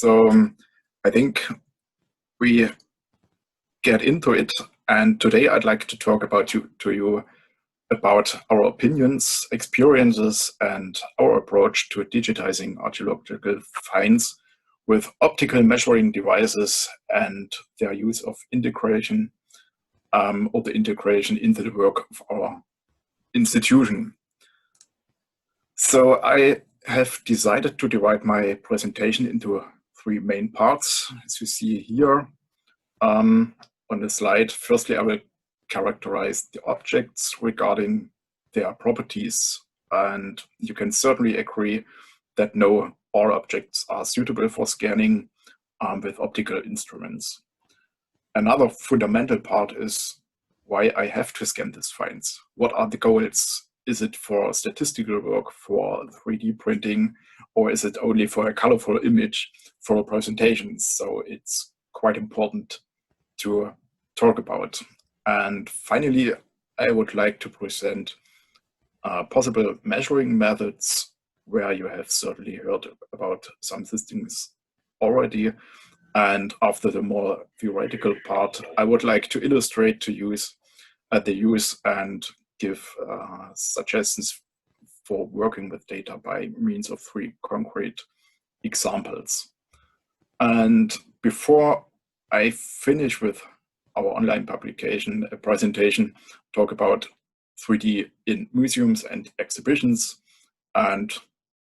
I think we get into it, and today I'd like to talk to you about our opinions, experiences, and our approach to digitizing archaeological finds with optical measuring devices and their use of integration or the integration into the work of our institution. So I have decided to divide my presentation into three main parts, as you see here on the slide. Firstly, I will characterize the objects regarding their properties, and you can certainly agree that no all objects are suitable for scanning with optical instruments. Another fundamental part is why I have to scan these finds. What are the goals? Is it for statistical work, for 3D printing, or is it only for a colorful image for a presentation? So it's quite important to talk about. And finally, I would like to present possible measuring methods where you have certainly heard about some systems already. And after the more theoretical part, I would like to illustrate the use and give suggestions for working with data by means of three concrete examples. And before I finish with our online publication, a presentation, talk about 3D in museums and exhibitions. And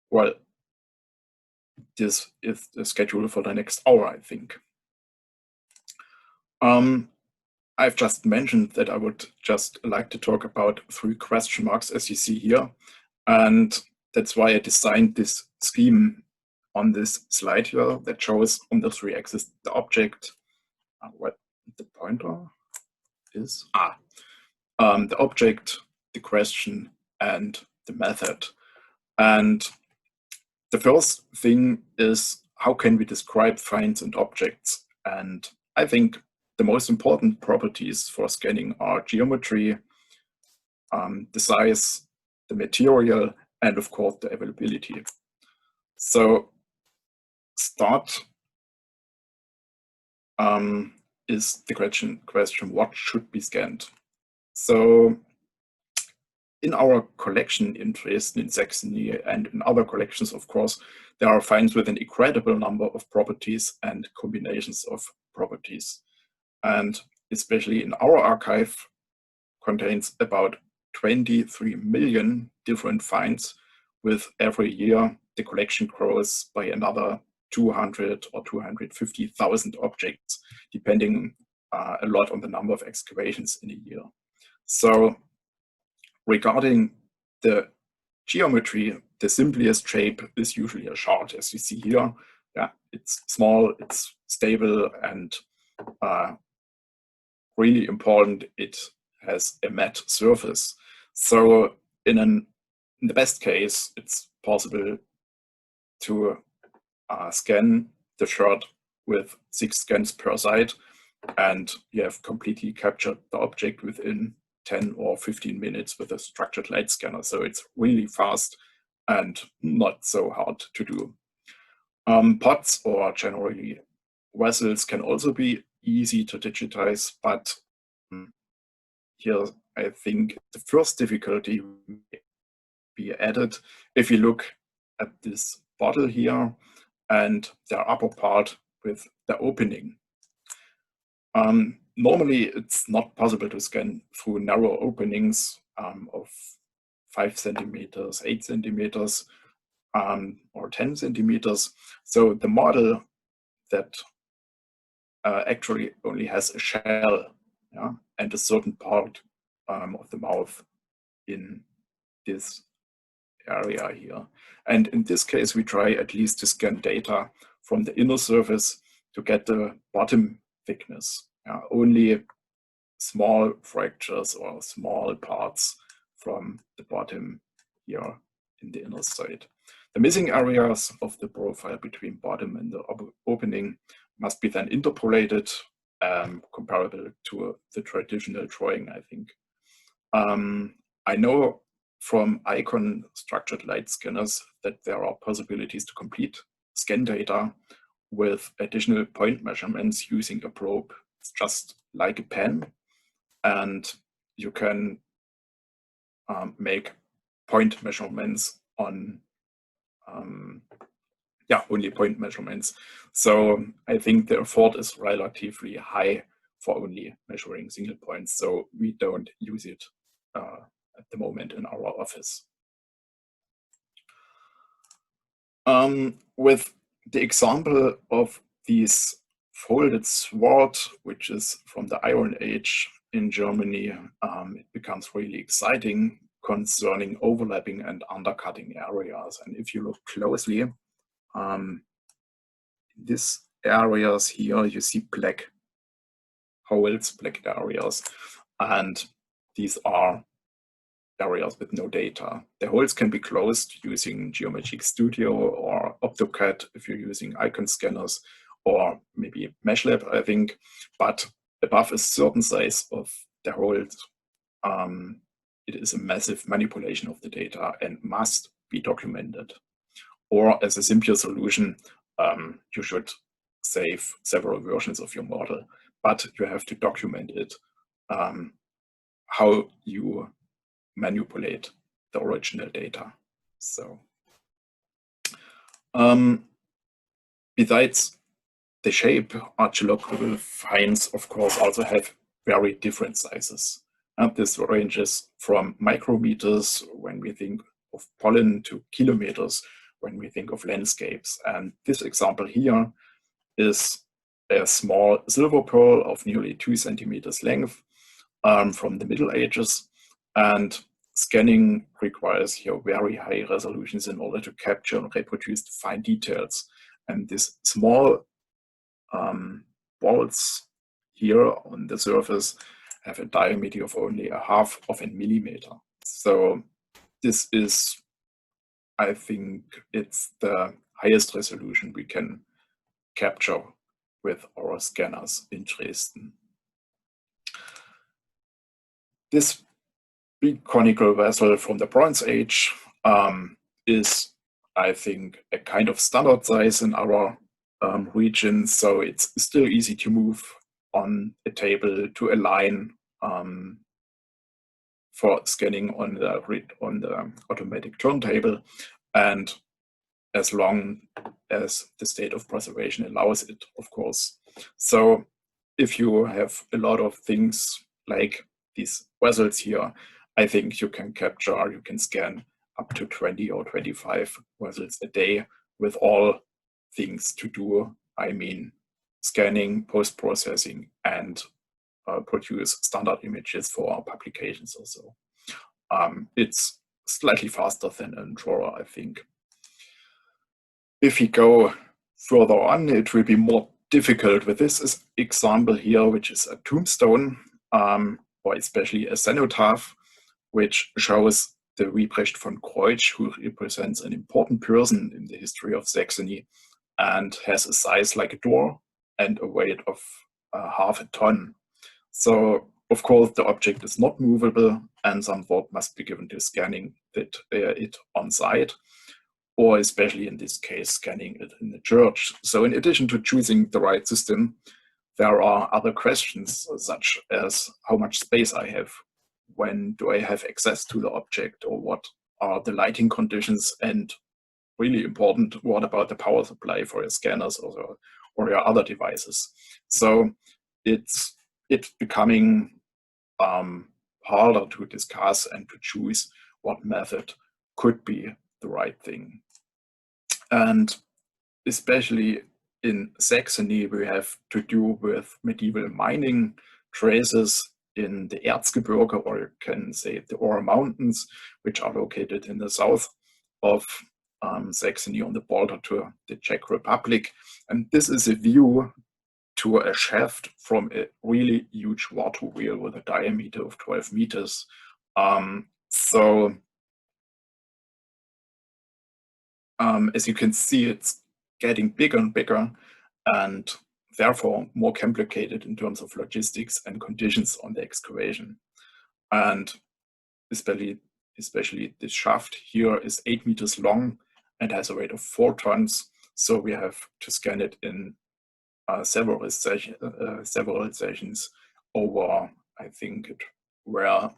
well, this is the schedule for the next hour, I think. I've just mentioned that I would just like to talk about three question marks, as you see here. And that's why I designed this scheme on this slide here that shows on the three axes the object, what the pointer is, the object, the question, and the method. And the first thing is, how can we describe finds and objects? And I think the most important properties for scanning are geometry, the size, the material, and of course the availability. So start is the question, what should be scanned? So in our collection in Dresden, in Saxony, and in other collections, of course, there are finds with an incredible number of properties and combinations of properties. And especially in our archive contains about 23 million different finds, with every year the collection grows by another 200 or 250,000 objects, depending a lot on the number of excavations in a year. So regarding the geometry, the simplest shape is usually a shard, as you see here. Yeah, it's small, it's stable, and really important, it has a matte surface. So in the best case, it's possible to scan the shard with 6 scans per side, and you have completely captured the object within 10 or 15 minutes with a structured light scanner. So it's really fast and not so hard to do. Pots, or generally vessels, can also be easy to digitize, but here I think the first difficulty will be added if you look at this bottle here and the upper part with the opening. Normally it's not possible to scan through narrow openings of 5 centimeters, 8 centimeters, or 10 centimeters. So the model that actually only has a shell, yeah, and a certain part of the mouth in this area here. And in this case, we try at least to scan data from the inner surface to get the bottom thickness. Only small fractures or small parts from the bottom here in the inner side. The missing areas of the profile between bottom and the opening must be then interpolated, comparable to the traditional drawing, I think. I know from icon structured light scanners that there are possibilities to complete scan data with additional point measurements using a probe. It's just like a pen, and you can make point measurements on only point measurements. So I think the effort is relatively high for only measuring single points, so we don't use it at the moment in our office. With the example of this folded sword, which is from the Iron Age in Germany, it becomes really exciting concerning overlapping and undercutting areas. And if you look closely, these areas here, you see black holes, black areas, and these are areas with no data. The holes can be closed using Geometric Studio or AutoCAD if you're using icon scanners, or maybe MeshLab, I think. But above a certain size of the holes, it is a massive manipulation of the data and must be documented. Or as a simpler solution, you should save several versions of your model, but you have to document it, how you manipulate the original data. So besides the shape, archaeological finds, of course, also have very different sizes. And this ranges from micrometers when we think of pollen to kilometers when we think of landscapes. And this example here is a small silver pearl of nearly 2 centimeters length from the Middle Ages. And scanning requires here very high resolutions in order to capture and reproduce the fine details. And these small balls here on the surface have a diameter of only 1/2 of a millimeter. So this is, I think, it's the highest resolution we can capture with our scanners in Dresden. This big conical vessel from the Bronze Age is, I think, a kind of standard size in our region, so it's still easy to move on a table to a line for scanning on the automatic turntable, and as long as the state of preservation allows it, of course. So if you have a lot of things like these vessels here, I think you can scan up to 20 or 25 vessels a day with all things to do. I mean, scanning, post-processing, and produce standard images for publications also. It's slightly faster than a drawer, I think. If we go further on, it will be more difficult with this example here, which is a tombstone, or especially a cenotaph, which shows the Ruprecht von Kreutsch, who represents an important person in the history of Saxony and has a size like a door and a weight of 1/2 ton. So, of course, the object is not movable, and some thought must be given to scanning it on site, or especially in this case, scanning it in the church. So in addition to choosing the right system, there are other questions, such as how much space I have, when do I have access to the object, or what are the lighting conditions, and really important, what about the power supply for your scanners or your other devices. So it's becoming harder to discuss and to choose what method could be the right thing. And especially in Saxony, we have to do with medieval mining traces in the Erzgebirge, or you can say the Ore Mountains, which are located in the south of Saxony on the border to the Czech Republic. And this is a view to a shaft from a really huge water wheel with a diameter of 12 meters. As you can see, it's getting bigger and bigger, and therefore more complicated in terms of logistics and conditions on the excavation. And especially this shaft here is 8 meters long and has a weight of 4 tons. So we have to scan it in several sessions over, I think it were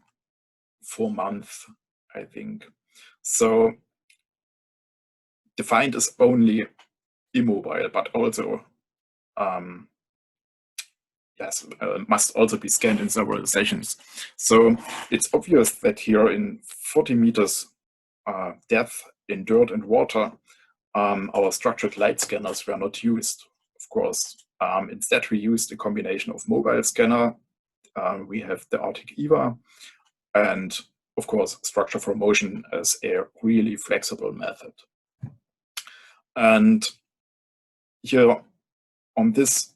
4 months, I think. So the find is only immobile, but also must also be scanned in several sessions. So it's obvious that here in 40 meters depth in dirt and water, our structured light scanners were not used, of course. Instead, we used a combination of mobile scanner. We have the Arctic EVA, and of course, structure for motion as a really flexible method. And here on this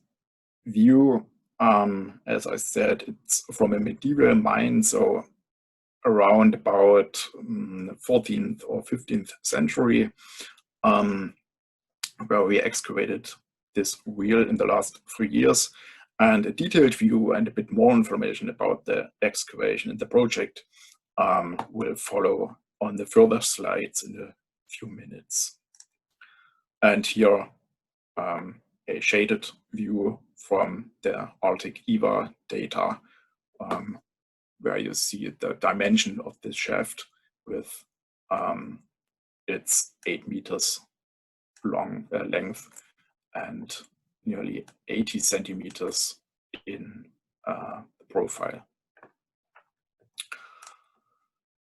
view, as I said, it's from a medieval mine, so around about 14th or 15th century, where we excavated this wheel in the last 3 years. And a detailed view and a bit more information about the excavation and the project will follow on the further slides in a few minutes. And here, a shaded view from the Arctic EVA data, where you see the dimension of this shaft with its 8 meters long length and nearly 80 centimeters in profile.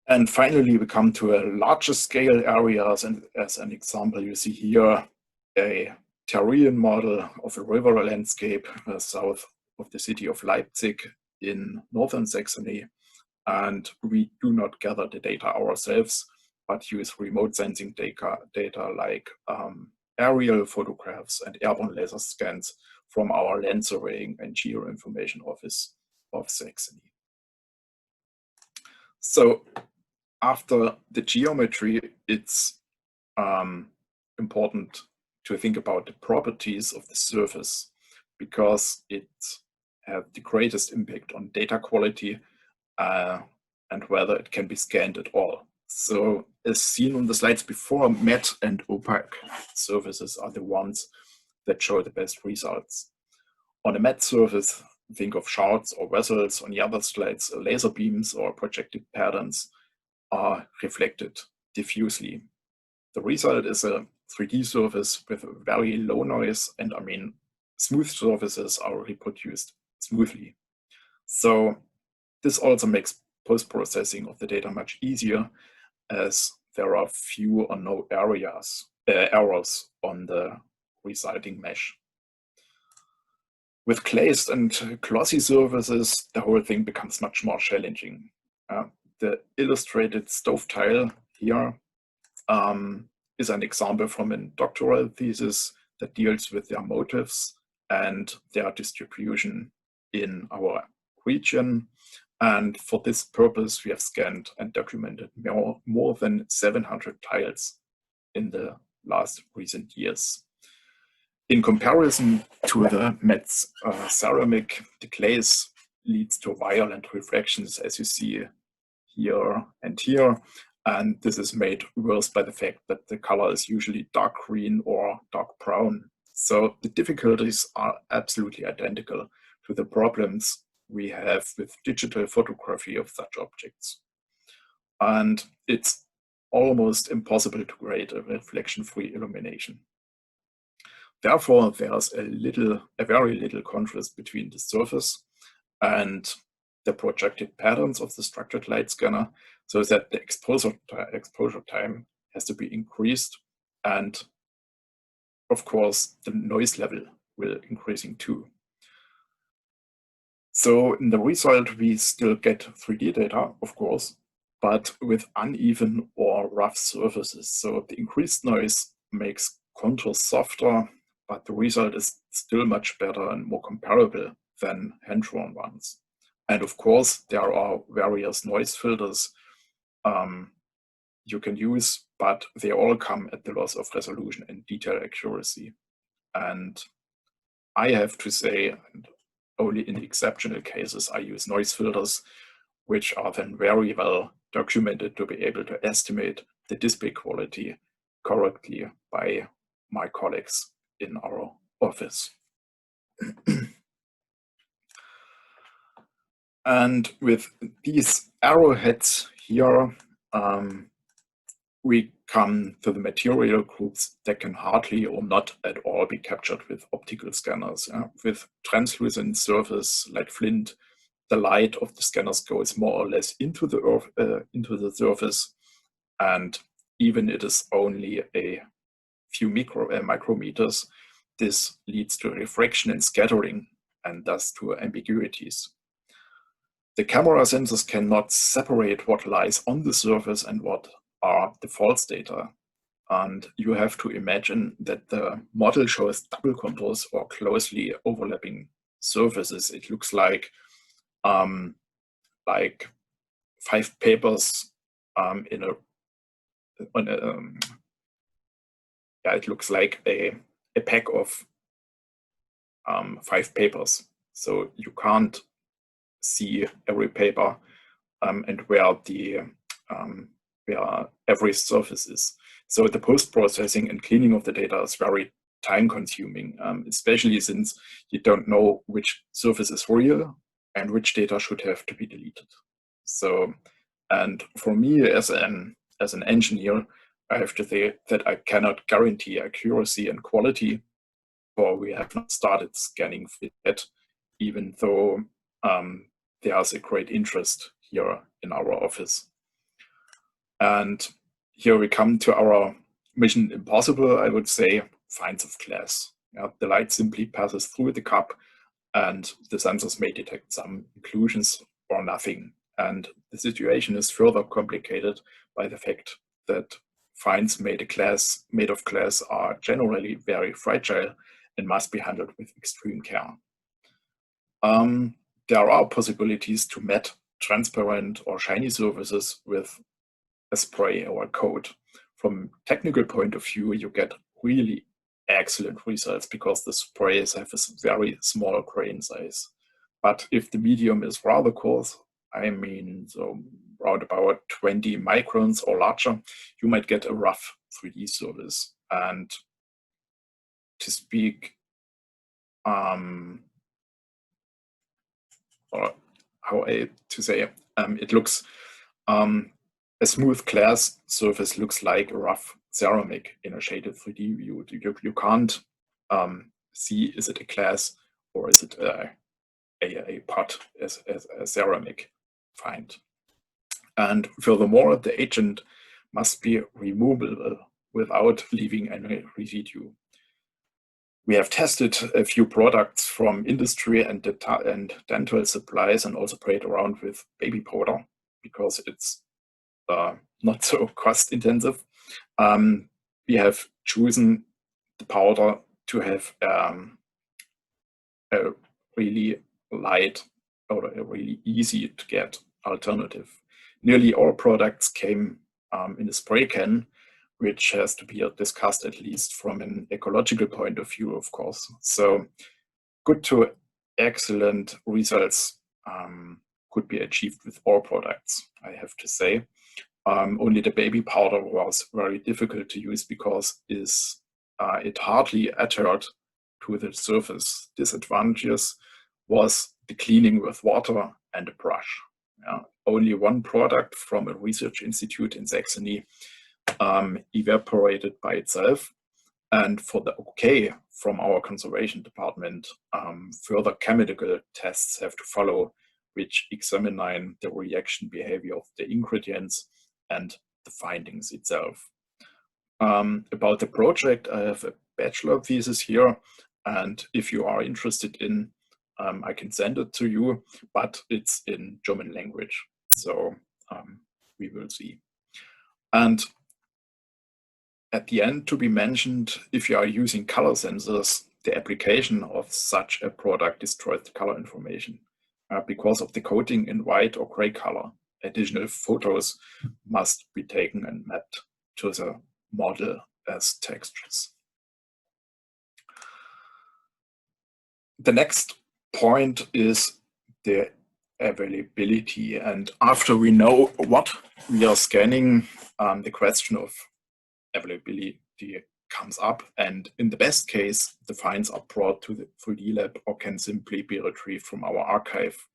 And finally, we come to a larger scale areas, and as an example, you see here a terrain model of a river landscape south of the city of Leipzig in northern Saxony. And we do not gather the data ourselves, but use remote sensing data like aerial photographs and airborne laser scans from our land surveying and geoinformation office of Saxony. So after the geometry, it's important to think about the properties of the surface, because it has the greatest impact on data quality and whether it can be scanned at all. So as seen on the slides before, matte and opaque surfaces are the ones that show the best results. On a matte surface, think of shards or vessels. On the other slides, laser beams or projected patterns are reflected diffusely. The result is a 3D surface with very low noise, and smooth surfaces are reproduced smoothly. So this also makes post-processing of the data much easier, as there are few or no errors on the resulting mesh. With glazed and glossy surfaces, the whole thing becomes much more challenging. The illustrated stove tile here is an example from a doctoral thesis that deals with their motifs and their distribution in our region. And for this purpose, we have scanned and documented more than 700 tiles in the last recent years. In comparison to the matte ceramic, the glaze leads to violent reflections, as you see here and here. And this is made worse by the fact that the color is usually dark green or dark brown. So the difficulties are absolutely identical to the problems we have with digital photography of such objects. And it's almost impossible to create a reflection-free illumination. Therefore, there's a very little contrast between the surface and the projected patterns of the structured light scanner, so that the exposure time has to be increased, and of course the noise level will increasing too. So in the result, we still get 3D data, of course, but with uneven or rough surfaces. So the increased noise makes contours softer, but the result is still much better and more comparable than hand-drawn ones. And of course, there are various noise filters you can use, but they all come at the loss of resolution and detail accuracy. And I have to say, only in exceptional cases, I use noise filters, which are then very well documented to be able to estimate the display quality correctly by my colleagues in our office. And with these arrowheads here, we come to the material groups that can hardly or not at all be captured with optical scanners. With translucent surface like flint, the light of the scanners goes more or less into the surface, and even it is only a few micrometers, this leads to refraction and scattering, and thus to ambiguities. The camera sensors cannot separate what lies on the surface and what are the false data. And you have to imagine that the model shows double contours or closely overlapping surfaces. It looks like 5 papers it looks like a pack of 5 papers. So you can't see every paper and where every surface is. So the post-processing and cleaning of the data is very time-consuming, especially since you don't know which surface is real and which data should have to be deleted. So, and for me as an engineer, I have to say that I cannot guarantee accuracy and quality, for we have not started scanning yet, even though there's a great interest here in our office. And here we come to our mission impossible, I would say, finds of glass. The light simply passes through the cup and the sensors may detect some inclusions or nothing. And the situation is further complicated by the fact that finds made of glass are generally very fragile and must be handled with extreme care. There are possibilities to matte, transparent or shiny surfaces with a spray or a coat. From a technical point of view, you get really excellent results because the sprays have a very small grain size. But if the medium is rather coarse, I mean, so around about 20 microns or larger, you might get a rough 3D surface. And to speak, it looks, a smooth glass surface looks like a rough ceramic in a shaded 3D view. You can't see, is it a glass or is it a pot as a ceramic find. And furthermore, the agent must be removable without leaving any residue. We have tested a few products from industry and dental supplies and also played around with baby powder because it's not so cost intensive. We have chosen the powder to have a really light or a really easy to get alternative. Nearly all products came in a spray can, which has to be discussed at least from an ecological point of view, of course. So good to excellent results could be achieved with all products, I have to say. Only the baby powder was very difficult to use because it hardly adhered to the surface. Disadvantages was the cleaning with water and a brush. Only one product from a research institute in Saxony evaporated by itself. And for the OK from our conservation department, further chemical tests have to follow, which examine the reaction behavior of the ingredients and the findings itself. About the project, I have a bachelor thesis here, and if you are interested in, I can send it to you, but it's in German language, so we will see. And at the end, to be mentioned, if you are using color sensors, the application of such a product destroys the color information because of the coating in white or gray color. Additional photos must be taken and mapped to the model as textures. The next point is the availability. And after we know what we are scanning, the question of availability comes up, and in the best case, the finds are brought to the 3D lab or can simply be retrieved from our archive.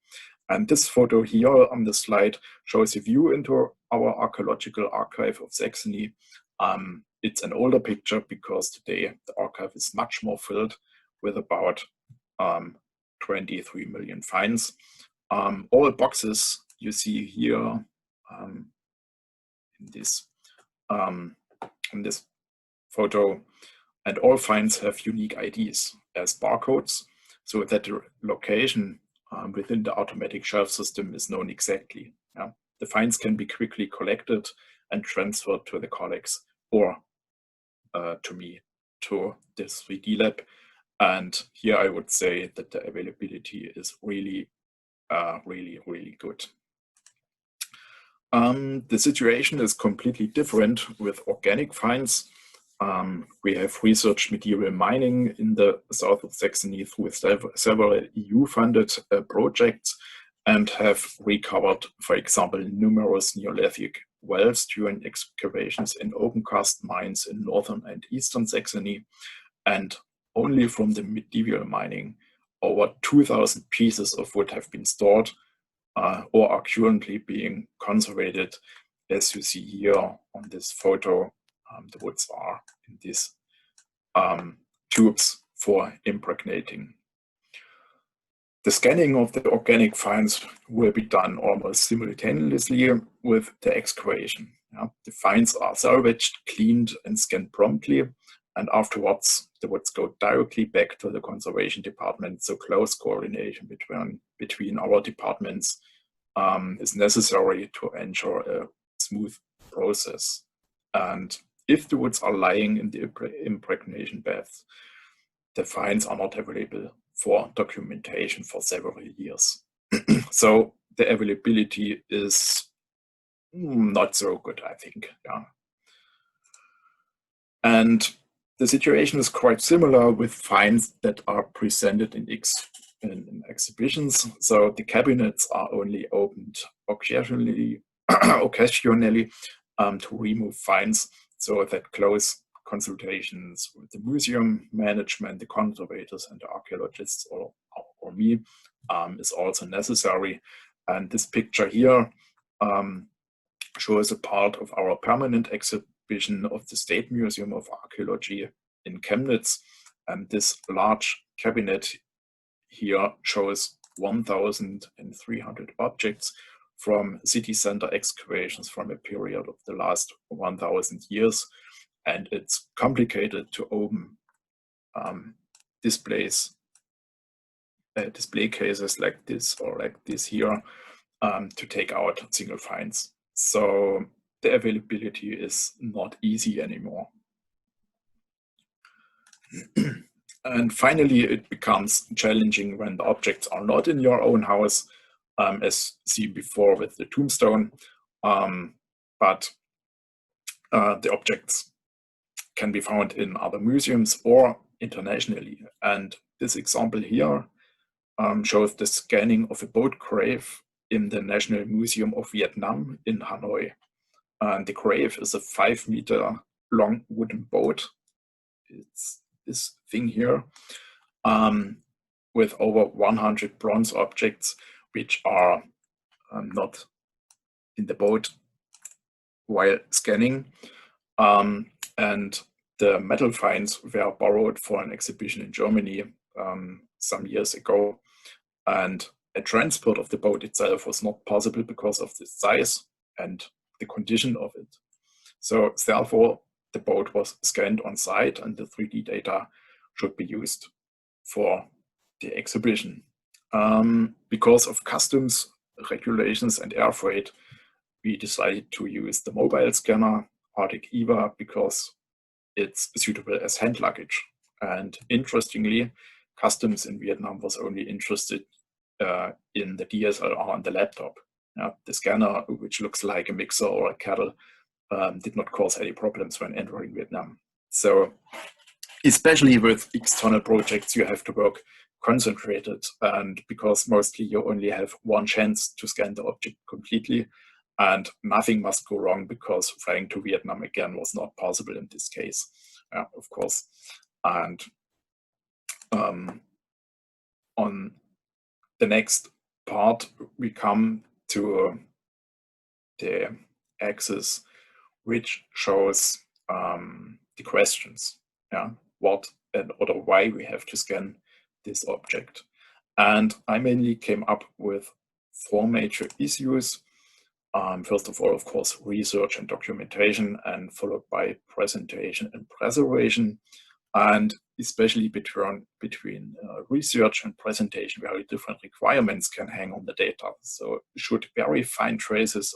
And this photo here on the slide shows a view into our archaeological archive of Saxony. It's an older picture because today the archive is much more filled with about 23 million finds. All boxes you see here in this photo, and all finds have unique IDs as barcodes, so that the location within the automatic shelf system is known exactly. Yeah? The finds can be quickly collected and transferred to the colleagues or to me, to this 3D lab. And here I would say that the availability is really, really good. The situation is completely different with organic finds. We have researched material mining in the south of Saxony through several EU-funded projects, and have recovered, for example, numerous Neolithic wells during excavations in open-cast mines in northern and eastern Saxony. And only from the medieval mining, over 2,000 pieces of wood have been stored or are currently being conservated. As you see here on this photo, the woods are in these tubes for impregnating. The scanning of the organic finds will be done almost simultaneously with the excavation. Yeah? The finds are salvaged, cleaned, and scanned promptly, and afterwards the woods go directly back to the conservation department. So close coordination between our departments is necessary to ensure a smooth process. And if the woods are lying in the impregnation beds, the finds are not available for documentation for several years. So the availability is not so good, I think. Yeah. And the situation is quite similar with finds that are presented in exhibitions. So the cabinets are only opened occasionally to remove finds, so that close consultations with the museum management, the conservators, and the archaeologists, or me, is also necessary. And this picture here shows a part of our permanent exhibition of the State Museum of Archaeology in Chemnitz. And this large cabinet here shows 1,300 objects from city center excavations from a period of the last 1,000 years. And it's complicated to open display cases like this or like this here to take out single finds. So the availability is not easy anymore. And finally, it becomes challenging when the objects are not in your own house, as seen before with the tombstone, but the objects can be found in other museums or internationally. And this example here shows the scanning of a boat grave in the National Museum of Vietnam in Hanoi. And the grave is a 5-meter long wooden boat. It's this thing here with over 100 bronze objects, which are not in the boat while scanning. And the metal finds were borrowed for an exhibition in Germany some years ago. And a transport of the boat itself was not possible because of the size and the condition of it. So therefore, the boat was scanned on site, and the 3D data should be used for the exhibition. Because of customs regulations and air freight, we decided to use the mobile scanner, Arctic EVA, because it's suitable as hand luggage. And interestingly, customs in Vietnam was only interested in the DSLR on the laptop. The scanner, which looks like a mixer or a kettle, did not cause any problems when entering Vietnam. So especially with external projects, you have to work concentrated, and because mostly you only have one chance to scan the object completely, and nothing must go wrong because flying to Vietnam again was not possible in this case, of course. And on the next part, we come to the axis which shows the questions, what and or why we have to scan this object. And I mainly came up with 4 major issues. First of all, of course, research and documentation, and followed by presentation and preservation. And especially between research and presentation, very different requirements can hang on the data. So should very fine traces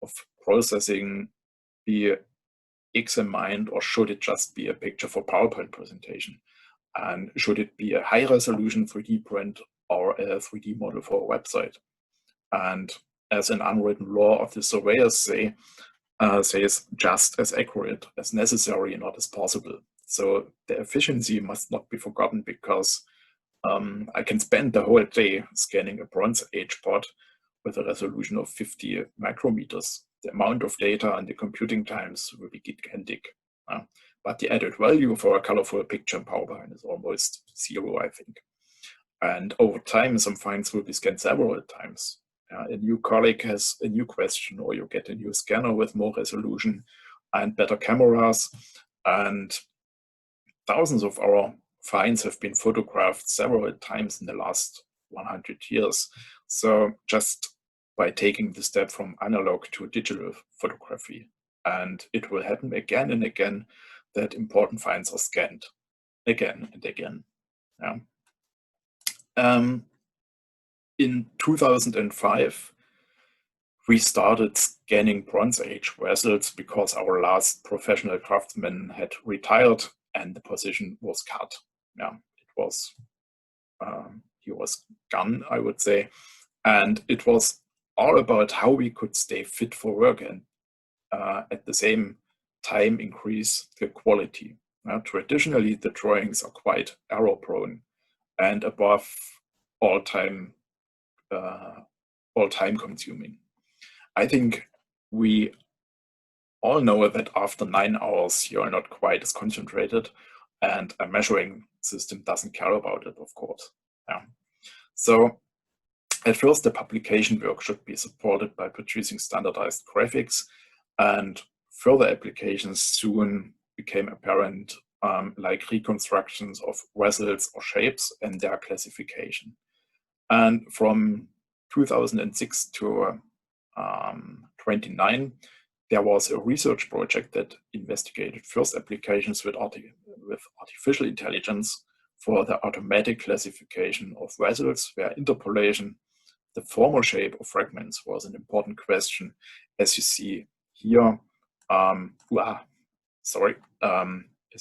of processing be examined, or should it just be a picture for PowerPoint presentation? And should it be a high resolution 3D print or a 3D model for a website? And as an unwritten law of the surveyors says, just as accurate as necessary, not as possible. So the efficiency must not be forgotten, because I can spend the whole day scanning a Bronze Age pot with a resolution of 50 micrometers. The amount of data and the computing times will be gigantic. But the added value for a colorful picture in PowerPoint is almost zero, I think. And over time, some finds will be scanned several times. A new colleague has a new question, or you get a new scanner with more resolution and better cameras. And thousands of our finds have been photographed several times in the last 100 years. So just by taking the step from analog to digital photography, and it will happen again and again that important finds are scanned again and again. In 2005, we started scanning Bronze Age vessels because our last professional craftsman had retired and the position was cut. He was gone, I would say. And it was all about how we could stay fit for work and at the same time increase the quality. Traditionally, the drawings are quite error prone and above all time consuming. I think we all know that after 9 hours, you are not quite as concentrated, and a measuring system doesn't care about it, of course. So at first, the publication work should be supported by producing standardized graphics, and further applications soon became apparent, like reconstructions of vessels or shapes and their classification. And from 2006 to 29, there was a research project that investigated first applications with artificial intelligence for the automatic classification of vessels, where interpolation, the formal shape of fragments, was an important question, as you see here. As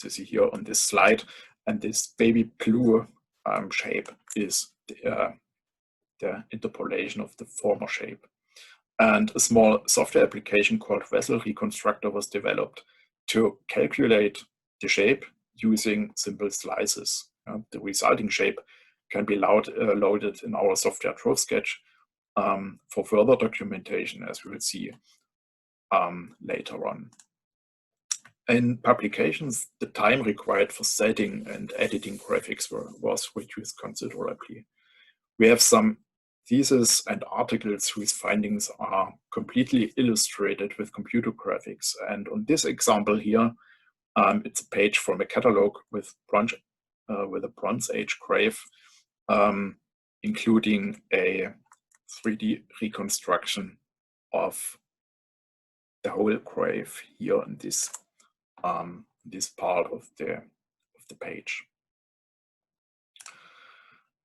you see here on this slide, and this baby blue shape is the interpolation of the former shape. And a small software application called Vessel Reconstructor was developed to calculate the shape using simple slices. The resulting shape can be loaded in our software TroveSketch for further documentation, as we will see later on. In publications, the time required for setting and editing graphics was reduced considerably. We have some theses and articles whose findings are completely illustrated with computer graphics. And on this example here, it's a page from a catalog with a Bronze Age grave, including a 3D reconstruction of the whole grave here in this part of the page.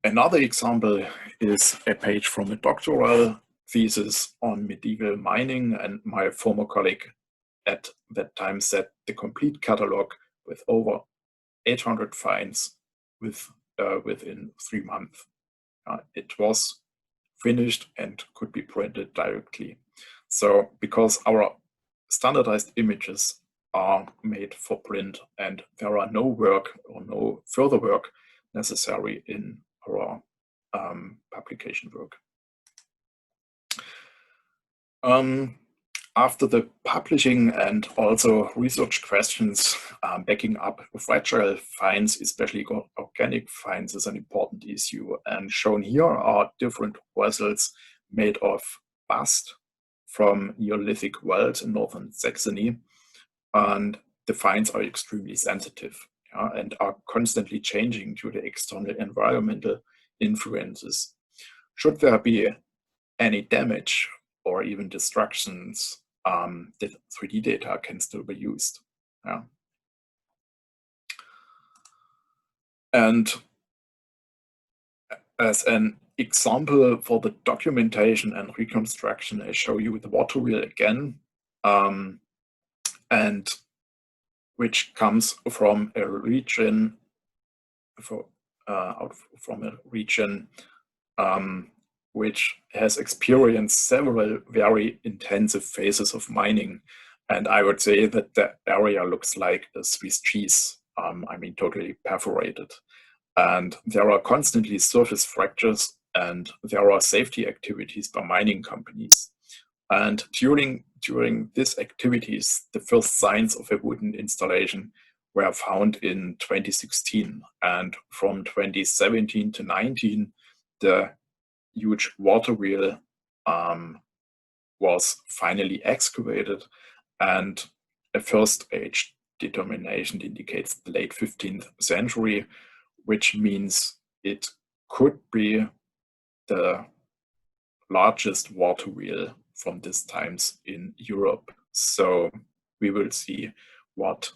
Another example is a page from a doctoral thesis on medieval mining, and my former colleague at that time set the complete catalog with over 800 finds within 3 months. It was finished and could be printed directly. So because our standardized images are made for print and there are no work or no further work necessary in our publication work. After the publishing and also research questions backing up fragile finds, especially organic finds, is an important issue. And shown here are different vessels made of bast from Neolithic wells in northern Saxony. And the finds are extremely sensitive and are constantly changing due to external environmental influences. Should there be any damage or even destructions, the 3D data can still be used. And as an example for the documentation and reconstruction, I show you the water wheel again, and which comes from a region, which has experienced several very intensive phases of mining. And I would say that the area looks like a Swiss cheese, totally perforated. And there are constantly surface fractures, and there are safety activities by mining companies. And during these activities, the first signs of a wooden installation were found in 2016. And from 2017 to 19, the huge water wheel was finally excavated, and a first age determination indicates the late 15th century, which means it could be the largest water wheel from these times in Europe. So we will see what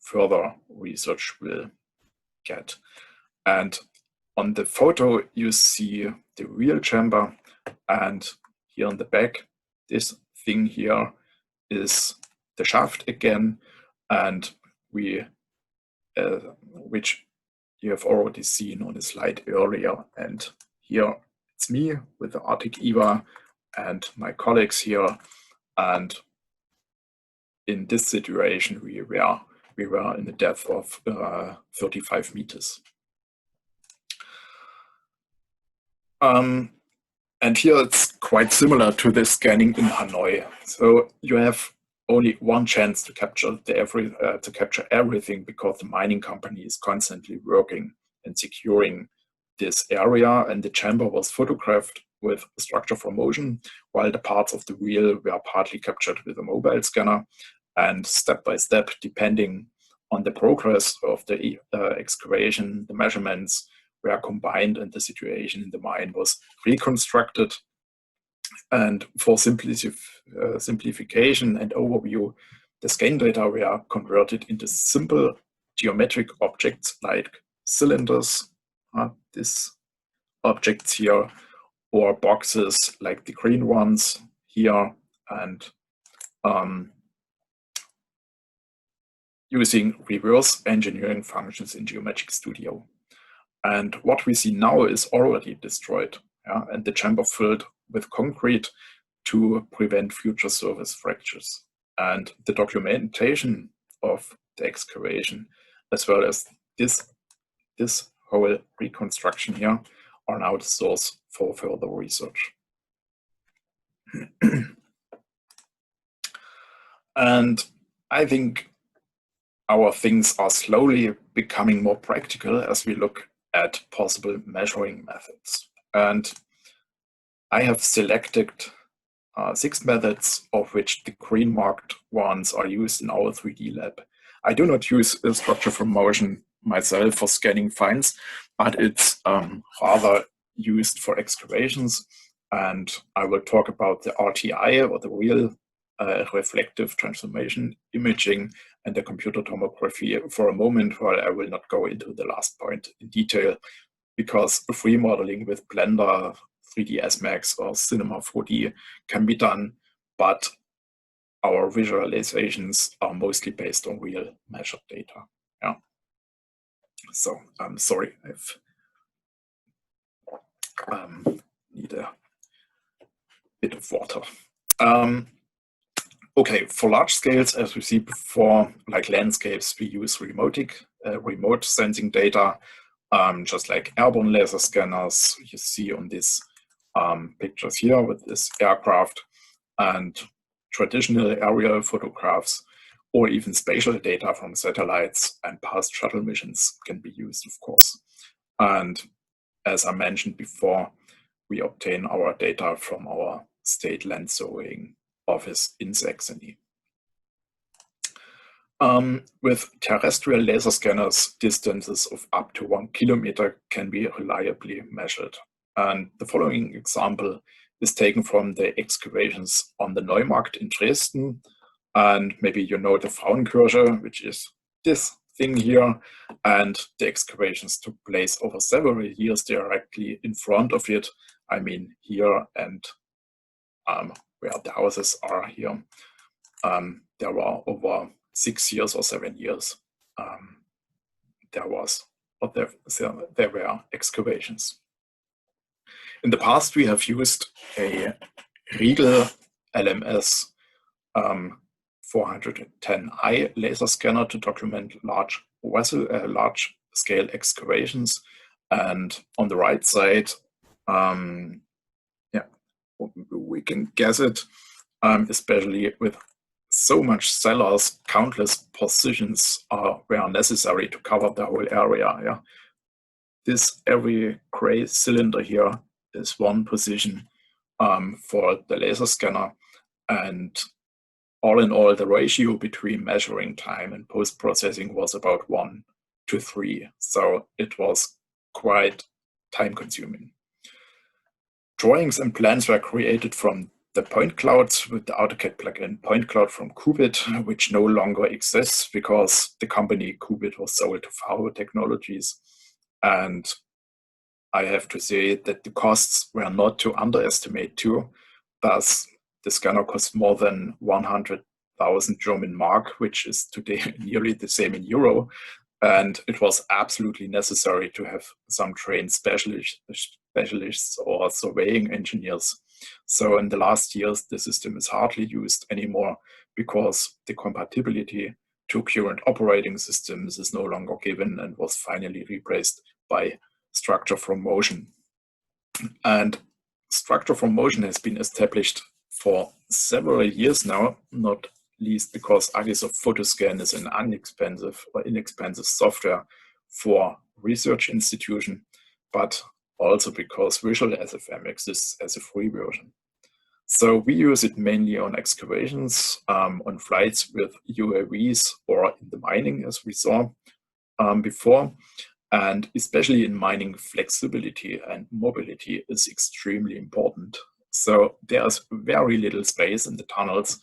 further research will get. And on the photo, you see the wheel chamber, and here on the back, this thing here is the shaft again, and which you have already seen on the slide earlier. And here it's me with the Arctic EVA and my colleagues here. And in this situation, we were in a depth of 35 meters. And here it's quite similar to the scanning in Hanoi. So you have only one chance to capture everything, because the mining company is constantly working and securing this area, and the chamber was photographed with structure for motion, while the parts of the wheel were partly captured with a mobile scanner. And step by step, depending on the progress of the excavation, the measurements were combined, and the situation in the mine was reconstructed. And for simplification and overview, the scan data were converted into simple geometric objects like cylinders, these objects here, or boxes like the green ones here, and using reverse engineering functions in Geometric Studio. And what we see now is already destroyed, and the chamber filled with concrete to prevent future surface fractures. And the documentation of the excavation, as well as this whole reconstruction here, are now the source for further research. And I think our things are slowly becoming more practical as we look at possible measuring methods. And I have selected 6 methods, of which the green marked ones are used in our 3D lab. I do not use a structure from motion myself for scanning finds, but it's rather used for excavations. And I will talk about the RTI, or the real reflective transformation imaging, and the computer tomography for a moment, while I will not go into the last point in detail, because free modeling with Blender, 3ds Max, or Cinema 4D can be done, but our visualizations are mostly based on real measured data. So I'm sorry, I've need a bit of water. Okay, for large scales, as we see before, like landscapes, we use remote sensing data, just like airborne laser scanners you see on these pictures here with this aircraft. and traditional aerial photographs or even spatial data from satellites and past shuttle missions can be used, of course. And as I mentioned before, we obtain our data from our state land surveying office in Saxony. With terrestrial laser scanners, distances of up to 1 kilometer can be reliably measured. And the following example is taken from the excavations on the Neumarkt in Dresden. And maybe you know the Frauenkirche, which is this thing here. And the excavations took place over several years directly in front of it. I mean here and where the houses are here. There were over 6 years or 7 years. There were excavations. In the past, we have used a Riegel LMS 410i laser scanner to document large-scale excavations. And on the right side, we can guess it, especially with so much cellars, countless positions were necessary to cover the whole area. Yeah, every gray cylinder here is one position for the laser scanner, and all in all, the ratio between measuring time and post-processing was about 1 to 3. So it was quite time-consuming. Drawings and plans were created from the point clouds with the AutoCAD plugin Point Cloud from Qubit, which no longer exists because the company Qubit was sold to Faro Technologies. And I have to say that the costs were not to underestimate too. Thus, the scanner cost more than 100,000 German mark, which is today nearly the same in euro. And it was absolutely necessary to have some trained specialists or surveying engineers. So in the last years, the system is hardly used anymore because the compatibility to current operating systems is no longer given and was finally replaced by structure from motion. And structure from motion has been established for several years now, not least because Agisoft Photoscan is an inexpensive software for research institution, but also because Visual SFM exists as a free version. So we use it mainly on excavations, on flights with UAVs, or in the mining, as we saw before. And especially in mining, flexibility and mobility is extremely important. So there's very little space in the tunnels,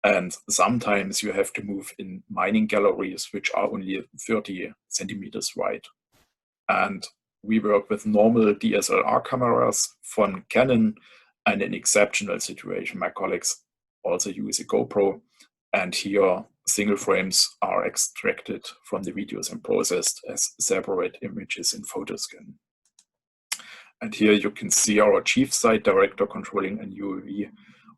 and sometimes you have to move in mining galleries, which are only 30 centimeters wide. And we work with normal DSLR cameras from Canon, and in exceptional situation, my colleagues also use a GoPro, and here single frames are extracted from the videos and processed as separate images in Photoscan. And here you can see our chief site director controlling an UAV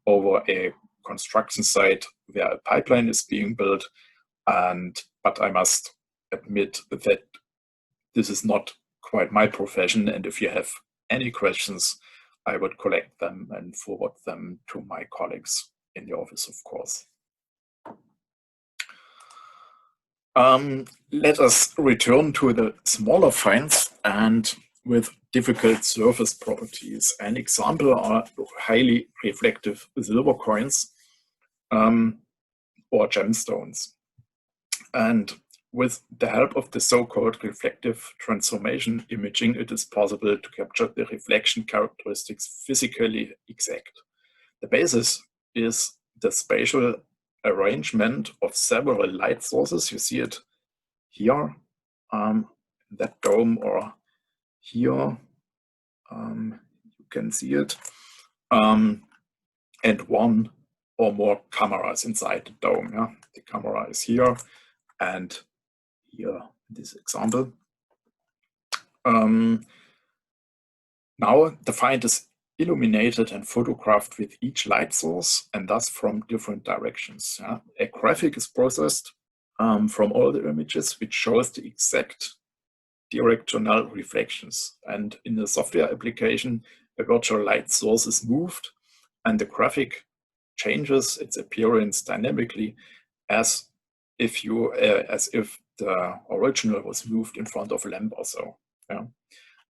over a construction site where a pipeline is being built. But I must admit that this is not quite my profession, and if you have any questions, I would collect them and forward them to my colleagues in the office, of course. Let us return to the smaller finds and with difficult surface properties. An example are highly reflective silver coins or gemstones. And with the help of the so-called reflective transformation imaging, it is possible to capture the reflection characteristics physically exact. The basis is the spatial arrangement of several light sources. You see it here, that dome, or here, you can see it, and one or more cameras inside the dome. Yeah? The camera is here, and here in this example. Now the find is illuminated and photographed with each light source, and thus from different directions. Yeah? A graphic is processed from all the images, which shows the exact directional reflections. And in the software application, a virtual light source is moved, and the graphic changes its appearance dynamically as if the original was moved in front of a lamp or so. Yeah.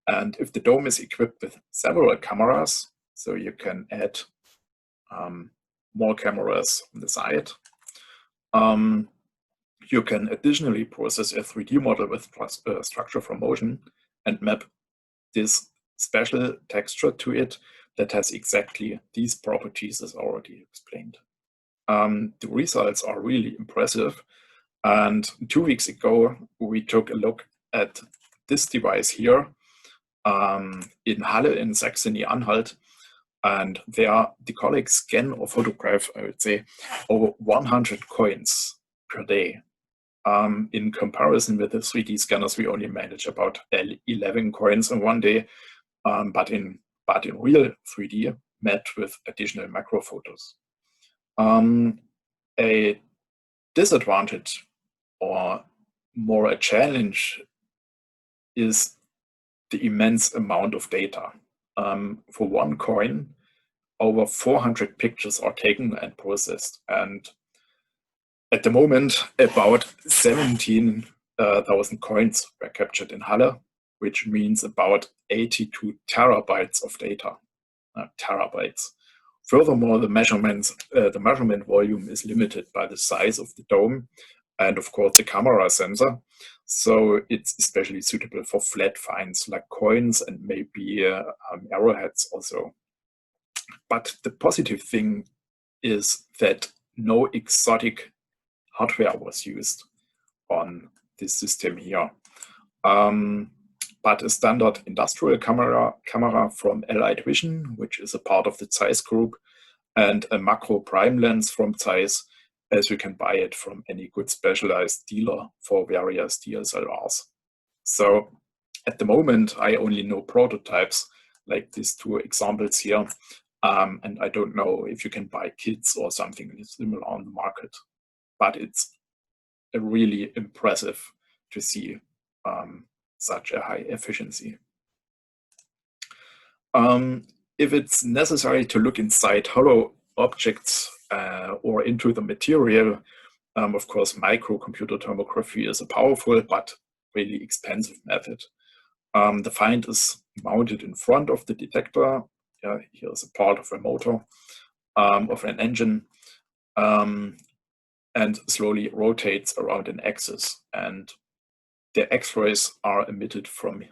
And if the dome is equipped with several cameras, so you can add more cameras on the side, you can additionally process a 3D model with structure from motion and map this special texture to it that has exactly these properties as already explained. The results are really impressive. And 2 weeks ago, we took a look at this device here in Halle in Saxony-Anhalt. And there the colleagues scan or photograph, I would say, over 100 coins per day. In comparison with the 3D scanners, we only manage about 11 coins in one day, but in real 3D, met with additional macro photos. A disadvantage, or more a challenge, is the immense amount of data. For one coin, over 400 pictures are taken and processed. And at the moment, about 17,000 coins were captured in Halle, which means about 82 terabytes of data. Terabytes. Furthermore, the measurement volume is limited by the size of the dome and, of course, the camera sensor. So it's especially suitable for flat finds like coins and maybe arrowheads also. But the positive thing is that no exotic hardware was used on this system here. But a standard industrial camera from Allied Vision, which is a part of the Zeiss group, and a macro prime lens from Zeiss, as you can buy it from any good specialized dealer for various DSLRs. So at the moment, I only know prototypes like these two examples here. And I don't know if you can buy kits or something similar on the market. But it's really impressive to see such a high efficiency. If it's necessary to look inside hollow objects or into the material, of course, microcomputer tomography is a powerful but really expensive method. The find is mounted in front of the detector. Here's a part of a motor, of an engine, and slowly rotates around an axis. And the X-rays are emitted from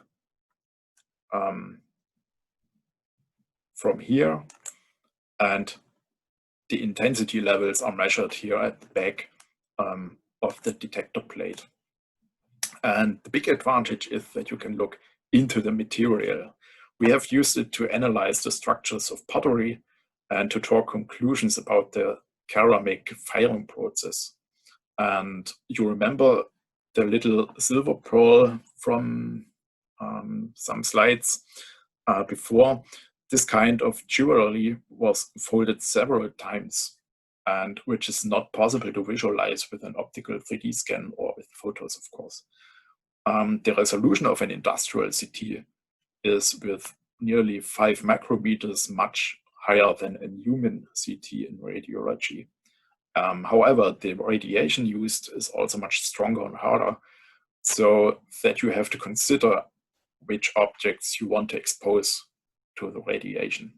here, and the intensity levels are measured here at the back of the detector plate. And the big advantage is that you can look into the material. We have used it to analyze the structures of pottery and to draw conclusions about the ceramic firing process. And you remember the little silver pearl from some slides before. This kind of jewelry was folded several times, and which is not possible to visualize with an optical 3D scan or with photos, of course. The resolution of an industrial CT is with nearly 5 micrometers much higher than a human CT in radiology. However, the radiation used is also much stronger and harder, so that you have to consider which objects you want to expose to the radiation.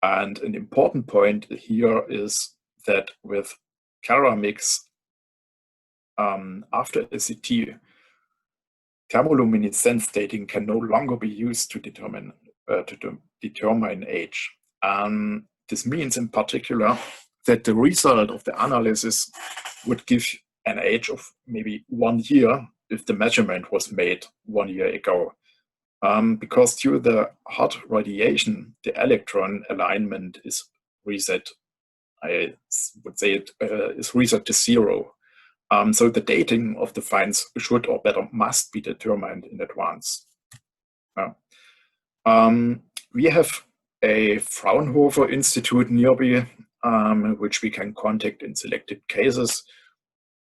And an important point here is that with ceramics, after a CT, thermoluminescence dating can no longer be used to determine age. This means in particular that the result of the analysis would give an age of maybe 1 year if the measurement was made 1 year ago. Because due to the hot radiation, the electron alignment is reset. I would say it is reset to 0. So the dating of the finds should, or better, must be determined in advance. We have a Fraunhofer Institute nearby, which we can contact in selected cases.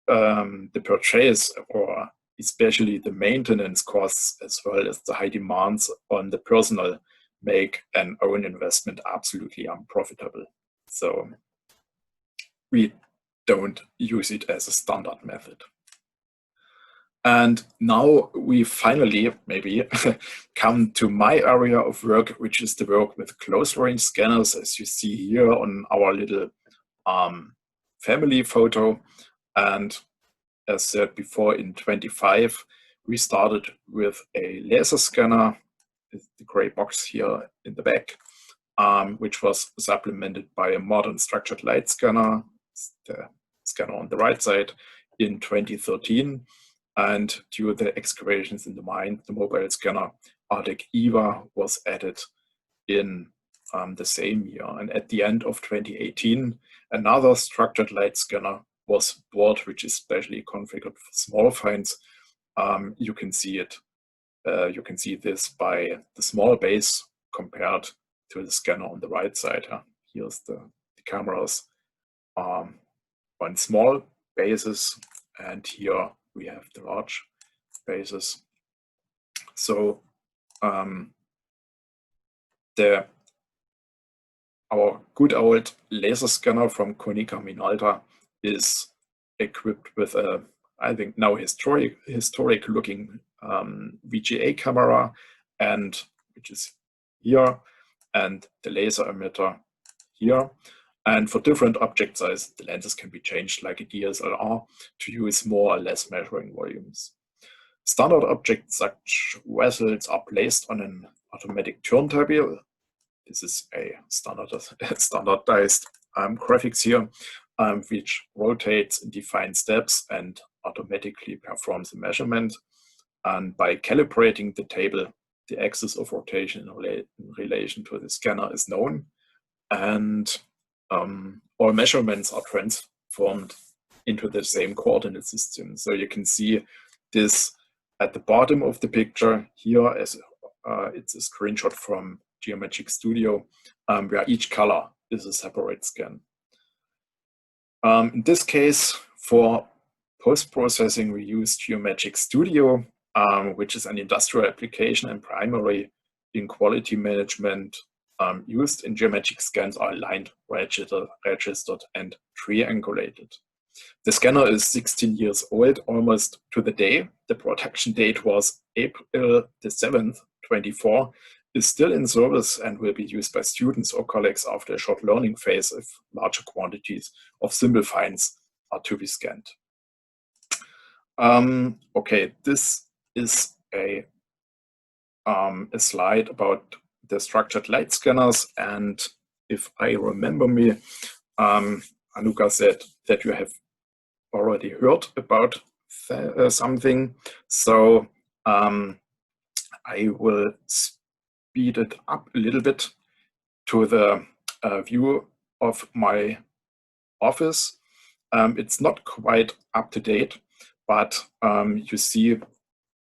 The purchase, or especially the maintenance costs, as well as the high demands on the personnel, make an own investment absolutely unprofitable. So we don't use it as a standard method. And now we finally maybe come to my area of work, which is the work with close range scanners, as you see here on our little family photo. And as said before, in 25, we started with a laser scanner, the gray box here in the back, which was supplemented by a modern structured light scanner, the scanner on the right side, in 2013. And due to the excavations in the mine, the mobile scanner Ardec EVA was added in the same year. And at the end of 2018, another structured light scanner was bought, which is specially configured for small finds. You can see it. You can see this by the small base compared to the scanner on the right side. Here's the cameras on small bases, and here we have the large bases. So our good old laser scanner from Konica Minolta is equipped with a, I think now historic looking VGA camera, and which is here, and the laser emitter here. And for different object size, the lenses can be changed like a DSLR to use more or less measuring volumes. Standard objects such vessels are placed on an automatic turntable. This is a standardized graphics here, which rotates in defined steps and automatically performs a measurement. And by calibrating the table, the axis of rotation in relation to the scanner is known, and all measurements are transformed into the same coordinate system. So you can see this at the bottom of the picture here, as it's a screenshot from Geomagic Studio, where each color is a separate scan. In this case, for post-processing, we use Geomagic Studio, which is an industrial application and primary in quality management. Used in geometric scans are aligned, registered, and triangulated. The scanner is 16 years old, almost to the day. The production date was April the 7th, 24. Is still in service and will be used by students or colleagues after a short learning phase if larger quantities of simple finds are to be scanned. Okay, this is a slide about the structured light scanners, and if I remember me, Anuka said that you have already heard about something, so I will speed it up a little bit to the view of my office. It's not quite up to date, but you see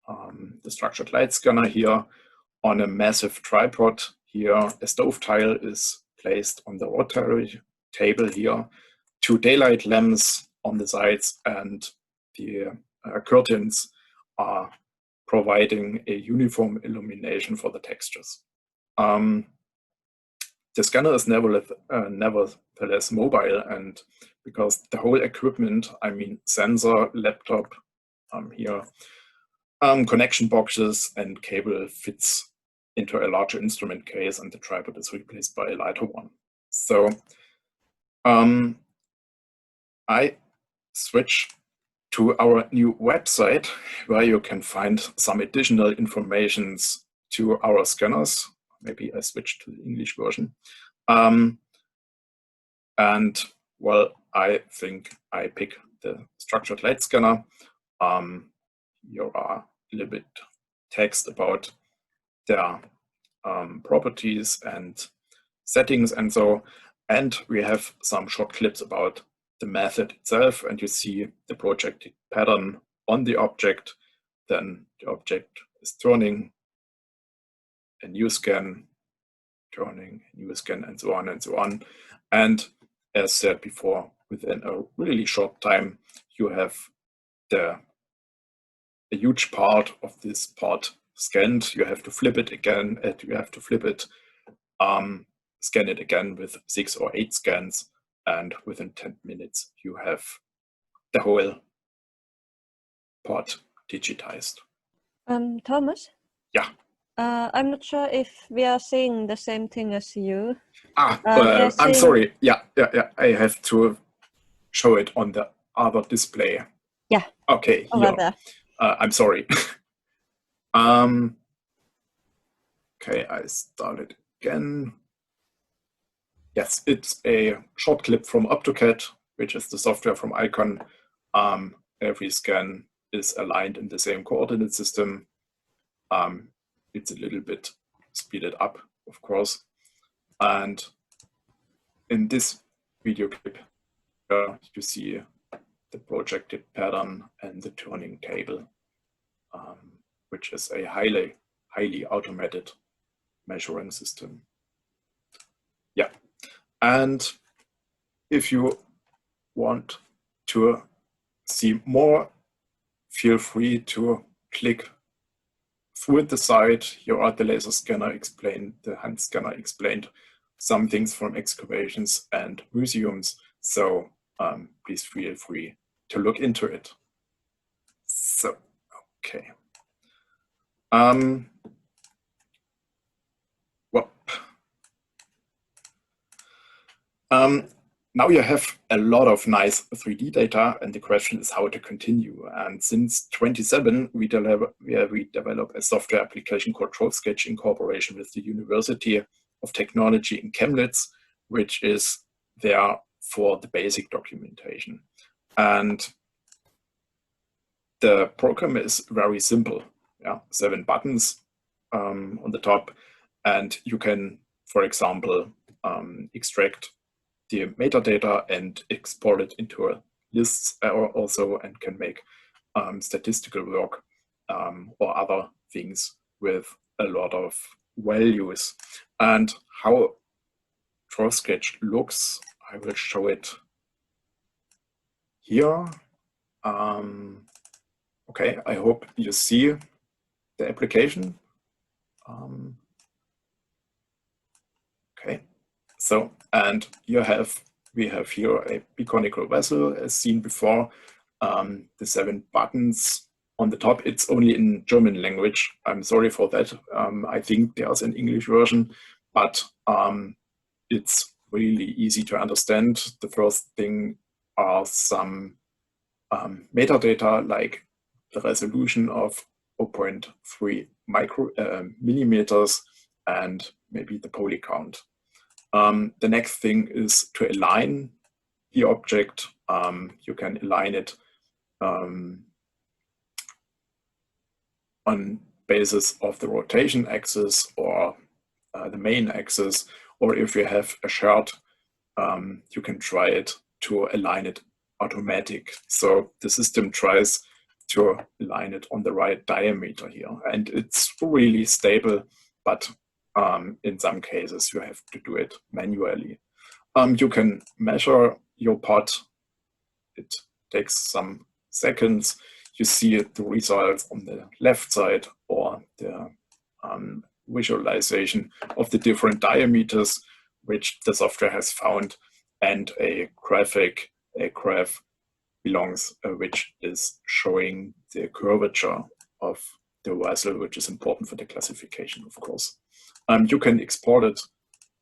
the structured light scanner here on a massive tripod. Here a stove tile is placed on the rotary table here, 2 daylight lamps on the sides, and the curtains are providing a uniform illumination for the textures. The scanner is nevertheless mobile, and because the whole equipment, I mean sensor, laptop, here, connection boxes and cable fits into a larger instrument case, and the tripod is replaced by a lighter one. So I switch to our new website, where you can find some additional information to our scanners. Maybe I switch to the English version. And well, I think I pick the structured light scanner. Here are a little bit text about their properties and settings and so, and we have some short clips about the method itself, and you see the projected pattern on the object. Then the object is turning, a new scan, turning, a new scan, and so on and so on. And as said before, within a really short time, you have a huge part of this part scanned. You have to flip it again, and you have to flip it, scan it again with 6 or 8 scans, and within 10 minutes you have the whole part digitized. Thomas? Yeah. I'm not sure if we are seeing the same thing as you. I'm sorry. Yeah. I have to show it on the other display. Yeah. Okay. Over there. I'm sorry. Okay, I start it again. Yes, it's a short clip from AutoCAD, which is the software from Icon. Every scan is aligned in the same coordinate system. It's a little bit speeded up, of course. And in this video clip, you see the projected pattern and the turning table, which is a highly automated measuring system. Yeah, and if you want to see more, feel free to click through the site. Here are the laser scanner explained, the hand scanner explained some things from excavations and museums. So please feel free to look into it. So, okay. Now you have a lot of nice 3D data, and the question is how to continue. And since 27, we develop a software application called DrawSketch in cooperation with the University of Technology in Chemnitz, which is there for the basic documentation. And the program is very simple. 7 buttons on the top, and you can, for example, extract the metadata and export it into a lists also, and can make statistical work or other things with a lot of values. And how DrawSketch looks, I will show it here. Okay, I hope you see the application. Okay, so, and we have here a biconical vessel as seen before. The 7 buttons on the top, it's only in German language. I'm sorry for that. I think there's an English version, but it's really easy to understand. The first thing are some metadata, like the resolution of 0.3 millimeters and maybe the poly count. The next thing is to align the object. You can align it on basis of the rotation axis or the main axis, or if you have a chart, you can try it to align it automatic. So the system tries to align it on the right diameter here, and it's really stable, but in some cases you have to do it manually. You can measure your pot. It takes some seconds. You see the results on the left side, or the visualization of the different diameters which the software has found, and a graph belongs, which is showing the curvature of the vessel, which is important for the classification, of course. You can export it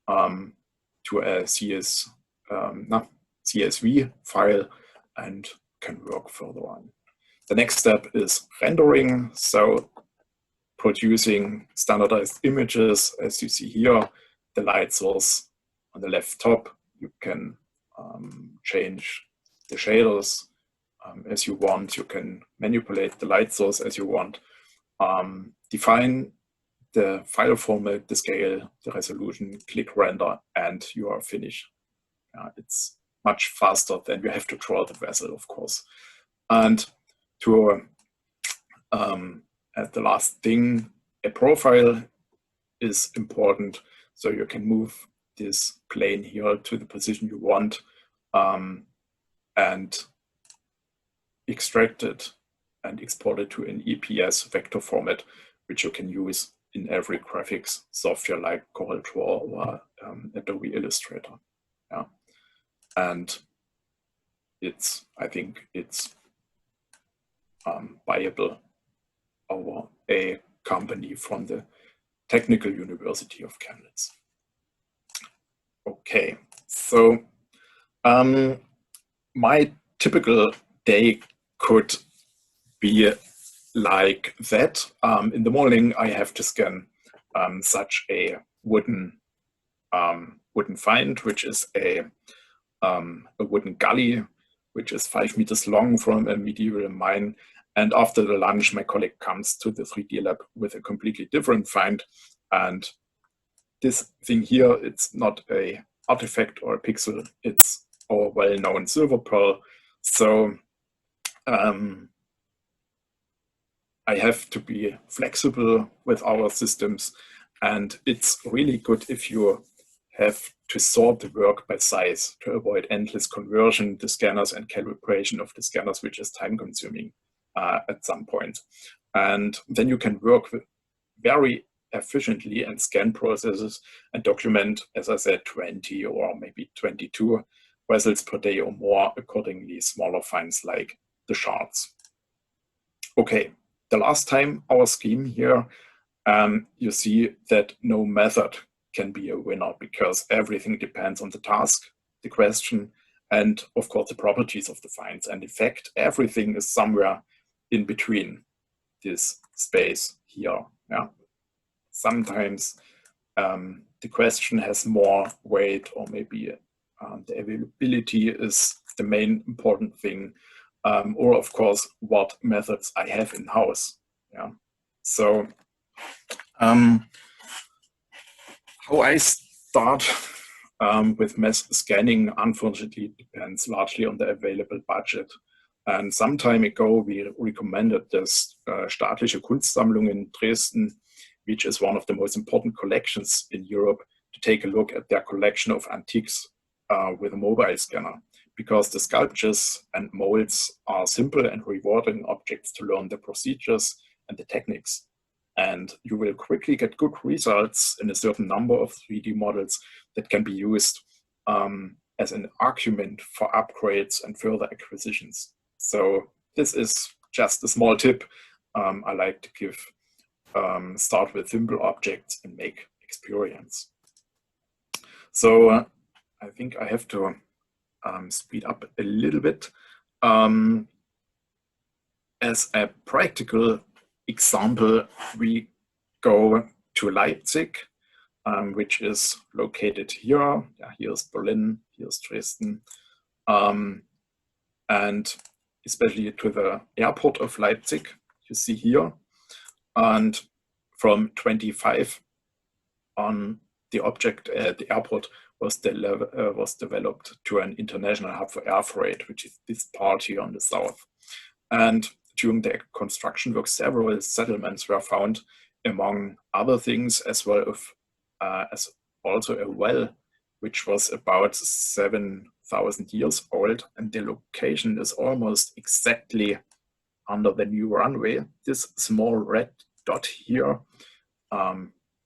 to a CSV file and can work further on. The next step is rendering, so producing standardized images, as you see here, the light source on the left top. You can change the shaders as you want. You can manipulate the light source as you want. Define the file format, the scale, the resolution, click render, and you are finished. It's much faster than you have to draw the vessel, of course. And to as the last thing, a profile is important. So you can move this plane here to the position you want and extract it and export it to an EPS vector format, which you can use in every graphics software like CorelDRAW or Adobe Illustrator. and I think it's viable over a company from the Technical University of Chemnitz. Okay, so my typical day could be like that. In the morning, I have to scan such a wooden find, which is a wooden gully, which is 5 meters long from a medieval mine. And after the lunch, my colleague comes to the 3D lab with a completely different find. And this thing here, it's not a artifact or a pixel, it's our well-known silver pearl. So I have to be flexible with our systems, and it's really good if you have to sort the work by size to avoid endless conversion to scanners and calibration of the scanners, which is time consuming at some point. And then you can work very efficiently and scan processes and document, as I said, 20 or maybe 22 vessels per day or more, accordingly smaller finds like the shards. Okay, the last time our scheme here, you see that no method can be a winner because everything depends on the task, the question, and of course the properties of the finds. And in fact, everything is somewhere in between this space here. Yeah. Sometimes the question has more weight, or maybe the availability is the main important thing, or of course what methods I have in house. Yeah. So how I start with mass scanning, unfortunately, depends largely on the available budget. And some time ago, we recommended this Staatliche Kunstsammlung in Dresden, which is one of the most important collections in Europe, to take a look at their collection of antiques with a mobile scanner, because the sculptures and molds are simple and rewarding objects to learn the procedures and the techniques. And you will quickly get good results in a certain number of 3D models that can be used as an argument for upgrades and further acquisitions. So this is just a small tip I like to give. Start with simple objects and make experience. So I think I have to speed up a little bit. As a practical example, we go to Leipzig, which is located here. Yeah, here's Berlin, here's Dresden, and especially to the airport of Leipzig, you see here. And from 25 on, the object at the airport was developed to an international hub for air freight, which is this part here on the south. And during the construction work, several settlements were found, among other things, as well as also a well, which was about 7,000 years old, and the location is almost exactly under the new runway. This small red dot here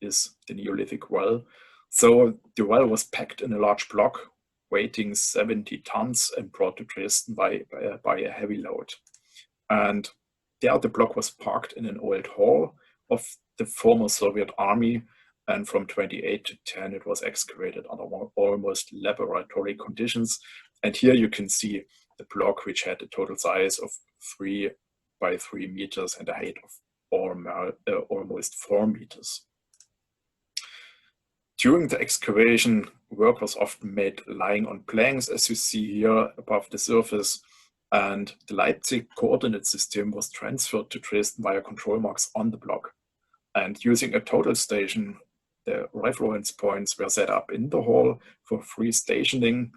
is the Neolithic well. So the well was packed in a large block, weighing 70 tons, and brought to Dresden by a heavy load. And there the block was parked in an old hall of the former Soviet army, and from 28 to 10 it was excavated under almost laboratory conditions. And here you can see the block, which had a total size of 3 by 3 meters and a height of almost 4 meters. During the excavation, work was often made lying on planks, as you see here above the surface, and the Leipzig coordinate system was transferred to Dresden via control marks on the block. And using a total station, the reference points were set up in the hall for free stationing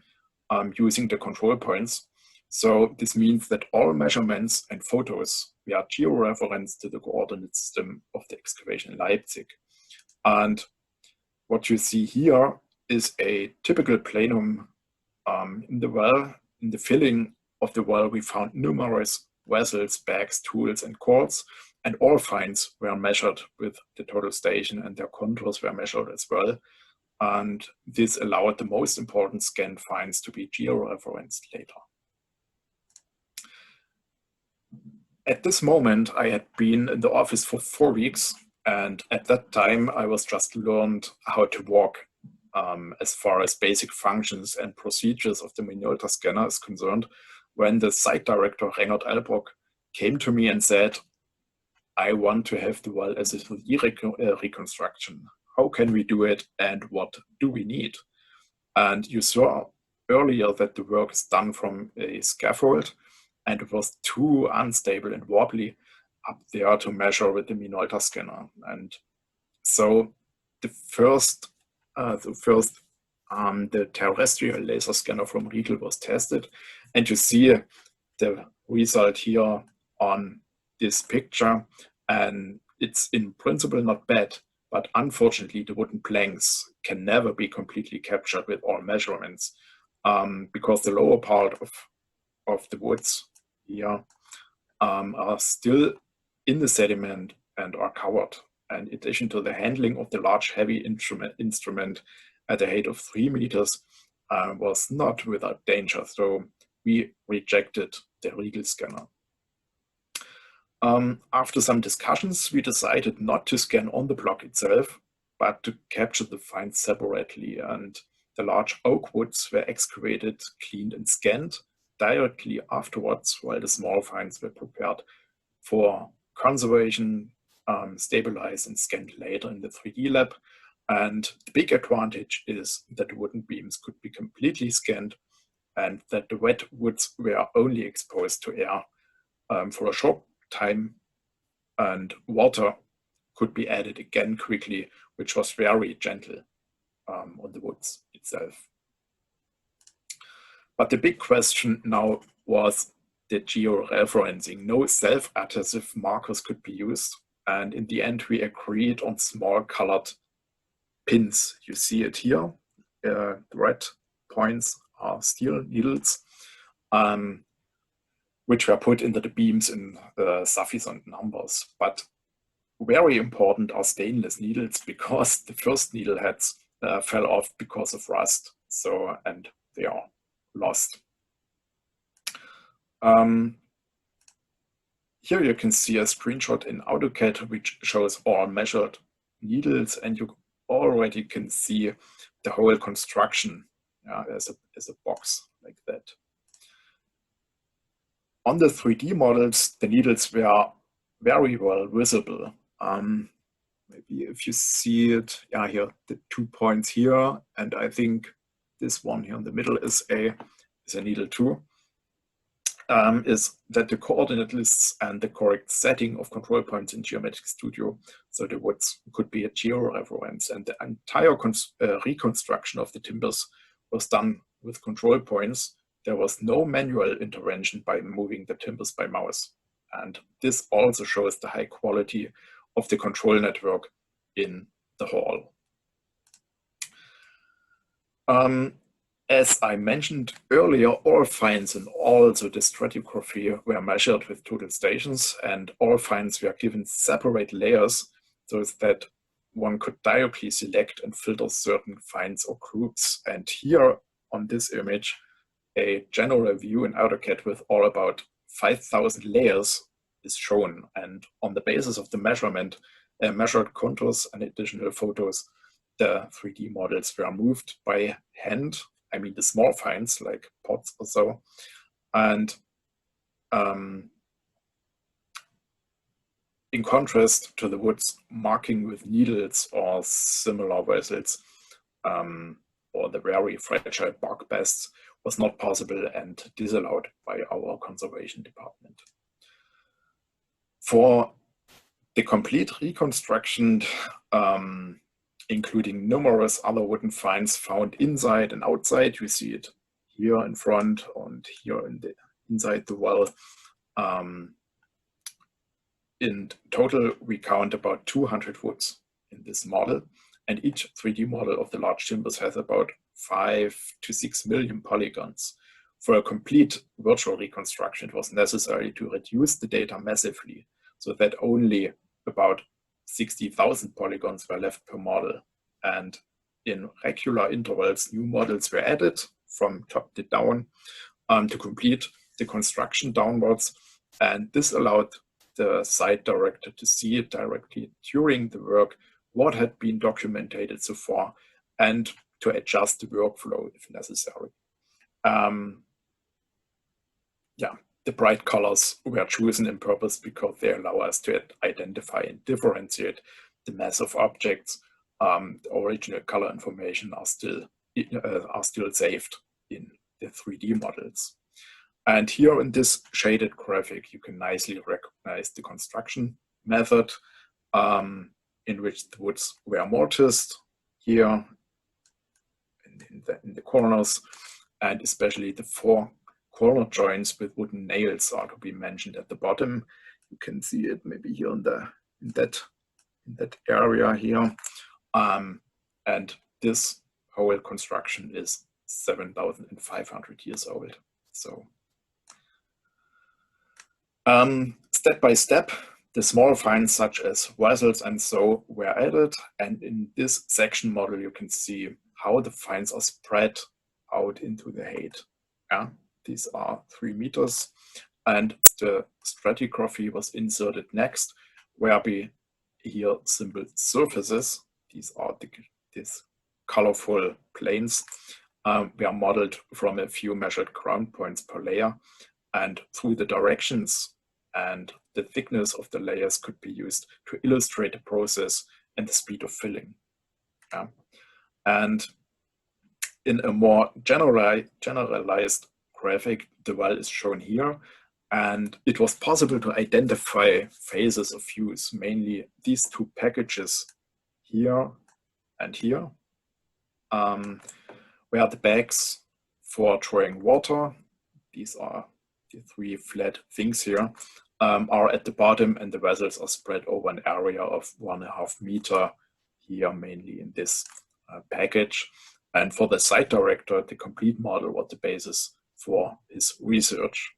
using the control points. So this means that all measurements and photos were geo-referenced to the coordinate system of the excavation in Leipzig. And what you see here is a typical plenum in the well. In the filling of the well, we found numerous vessels, bags, tools, and cords, and all finds were measured with the total station, and their contours were measured as well. and this allowed the most important scanned finds to be georeferenced later. At this moment, I had been in the office for 4 weeks, and at that time, I was just learned how to walk as far as basic functions and procedures of the Minolta scanner is concerned, when the site director, Reinhard Albrock, came to me and said, I want to have the well as a 3D reconstruction. How can we do it, and what do we need? And you saw earlier that the work is done from a scaffold, and it was too unstable and wobbly up there to measure with the Minolta scanner. And so the terrestrial laser scanner from Riegel was tested, and you see the result here on this picture, and it's in principle not bad, but unfortunately the wooden planks can never be completely captured with all measurements, because the lower part of the woods here are still in the sediment and are covered. And in addition to the handling of the large heavy instrument at a height of 3 meters was not without danger, so we rejected the Riegel scanner. After some discussions, we decided not to scan on the block itself, but to capture the finds separately, and the large oak woods were excavated, cleaned and scanned directly afterwards, while the small finds were prepared for conservation, stabilized and scanned later in the 3D lab. And the big advantage is that the wooden beams could be completely scanned, and that the wet woods were only exposed to air for a short time, and water could be added again quickly, which was very gentle on the woods itself. But the big question now was the georeferencing. No self-adhesive markers could be used, and in the end we agreed on small colored pins. You see it here. The red points are steel needles, which were put into the beams in sufficient numbers. But very important are stainless needles, because the first needle heads fell off because of rust, and they are lost. Here you can see a screenshot in AutoCAD which shows all measured needles, and you already can see the whole construction as a box like that. On the 3D models, the needles were very well visible. Maybe if you see it, here, the 2 points here, and I think this one here in the middle is a needle 2, is that the coordinate lists and the correct setting of control points in Geometric Studio, so the woods could be a georeference, and the entire reconstruction of the timbers was done with control points. There was no manual intervention by moving the timbers by mouse. And this also shows the high quality of the control network in the hall. As I mentioned earlier, all finds and also the stratigraphy were measured with total stations, and all finds were given separate layers so that one could directly select and filter certain finds or groups. And here on this image, a general view in AutoCAD with all about 5,000 layers is shown. And on the basis of the measurement, measured contours and additional photos, the 3D models were moved by hand. I mean the small finds like pots or so. And in contrast to the woods, marking with needles or similar vessels, or the very fragile bark bests, was not possible and disallowed by our conservation department. For the complete reconstruction, including numerous other wooden finds found inside and outside, you see it here in front and here inside the well. In total, we count about 200 woods in this model, and each 3D model of the large timbers has about 5 to 6 million polygons. For a complete virtual reconstruction, it was necessary to reduce the data massively, so that only about 60,000 polygons were left per model. And in regular intervals, new models were added from top to down to complete the construction downwards. And this allowed the site director to see it directly during the work, what had been documented so far, and to adjust the workflow if necessary. Yeah, the bright colors were chosen on purpose because they allow us to identify and differentiate the mass of objects. The original color information are still saved in the 3D models. And here in this shaded graphic, you can nicely recognize the construction method in which the woods were mortised here in the corners, and especially the 4 corner joints with wooden nails are to be mentioned at the bottom. You can see it maybe here in that area here. And this whole construction is 7,500 years old. So step by step, the small finds such as vessels and so were added. And in this section model, you can see how the finds are spread out into the height. Yeah, these are 3 meters. And the stratigraphy was inserted next, where we here symbol surfaces. These are these colorful planes. Were modeled from a few measured ground points per layer, and through the directions and the thickness of the layers could be used to illustrate the process and the speed of filling. Yeah. And in a more generalized graphic, the well is shown here, and it was possible to identify phases of use, mainly these 2 packages here and here, where the bags for drawing water, these are the 3 flat things here, are at the bottom, and the vessels are spread over an area of 1.5 meter here, mainly in this package. And for the site director, the complete model was the basis for his research.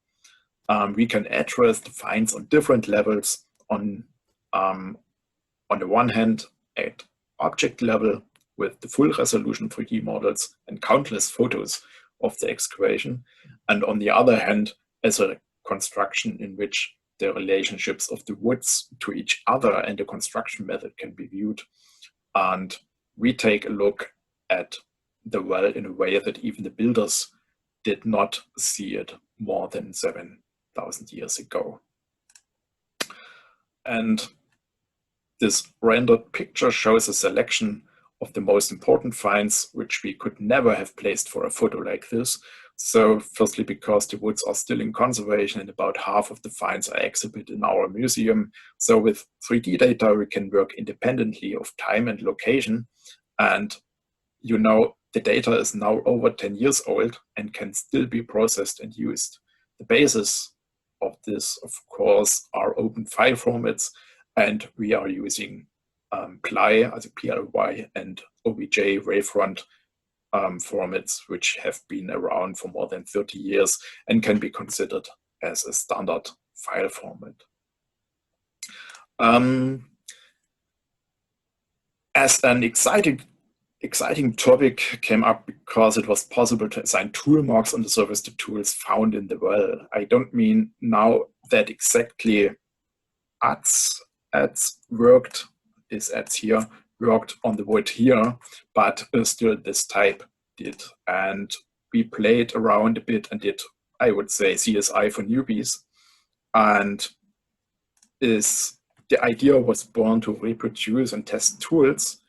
We can address the finds on different levels. On the one hand, at object level with the full resolution 3D models and countless photos of the excavation, and on the other hand, as a construction in which the relationships of the woods to each other and the construction method can be viewed. And we take a look at the well in a way that even the builders did not see it more than 7,000 years ago. And this rendered picture shows a selection of the most important finds, which we could never have placed for a photo like this. So firstly, because the woods are still in conservation and about half of the finds are exhibited in our museum. So with 3D data, we can work independently of time and location. And you know, the data is now over 10 years old and can still be processed and used. The basis of this, of course, are open file formats, and we are using PLY, as a PLY, and OBJ wavefront formats, which have been around for more than 30 years and can be considered as a standard file format. As an exciting topic came up because it was possible to assign tool marks on the surface to tools found in the well. I don't mean now that exactly ads worked, this ads here, worked on the wood here, but still this type did. And we played around a bit and did, I would say, CSI for newbies. And the idea was born to reproduce and test tools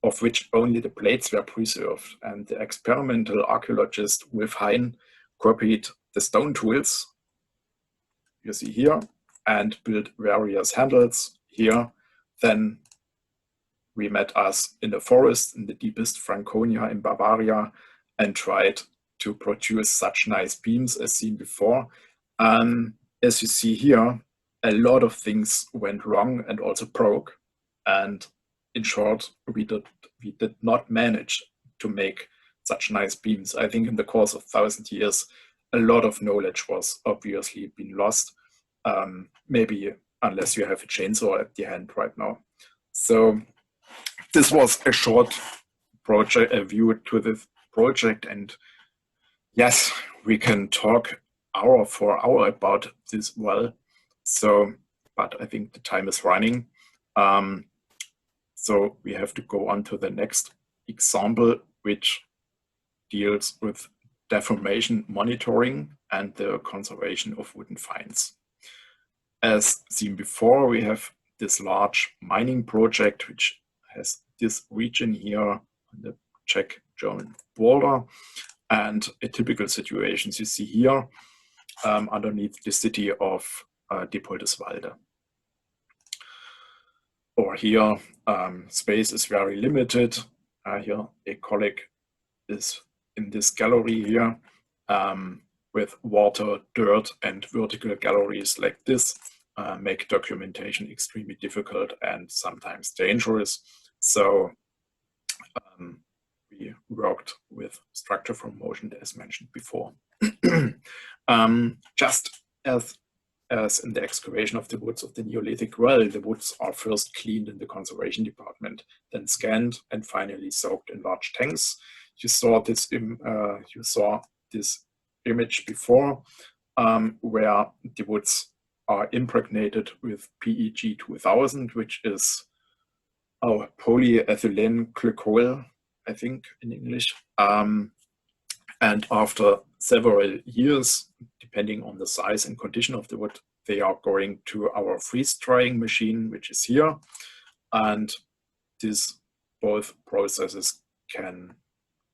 of which only the plates were preserved. And the experimental archaeologist Wilf Hein copied the stone tools you see here and built various handles here. Then we met us in the forest in the deepest Franconia in Bavaria and tried to produce such nice beams as seen before. As you see here, a lot of things went wrong and also broke. And in short, we did not manage to make such nice beams. I think in the course of 1,000 years, a lot of knowledge was obviously been lost, maybe unless you have a chainsaw at the hand right now. So this was a short project, a view to the project. And yes, we can talk hour for hour about this well. So, but I think the time is running. So we have to go on to the next example, which deals with deformation monitoring and the conservation of wooden finds. As seen before, we have this large mining project, which has this region here on the Czech-German border. And a typical situations you see here underneath the city of Diepoldeswalde. Or here, space is very limited. Here, a colleague is in this gallery here with water, dirt, and vertical galleries like this make documentation extremely difficult and sometimes dangerous. So we worked with structure from motion, as mentioned before. Just as in the excavation of the woods of the Neolithic well, the woods are first cleaned in the conservation department, then scanned, and finally soaked in large tanks. You saw this image before, where the woods are impregnated with PEG 2000, which is polyethylene glycol, I think in English. And after several years, depending on the size and condition of the wood, they are going to our freeze drying machine, which is here. And both processes can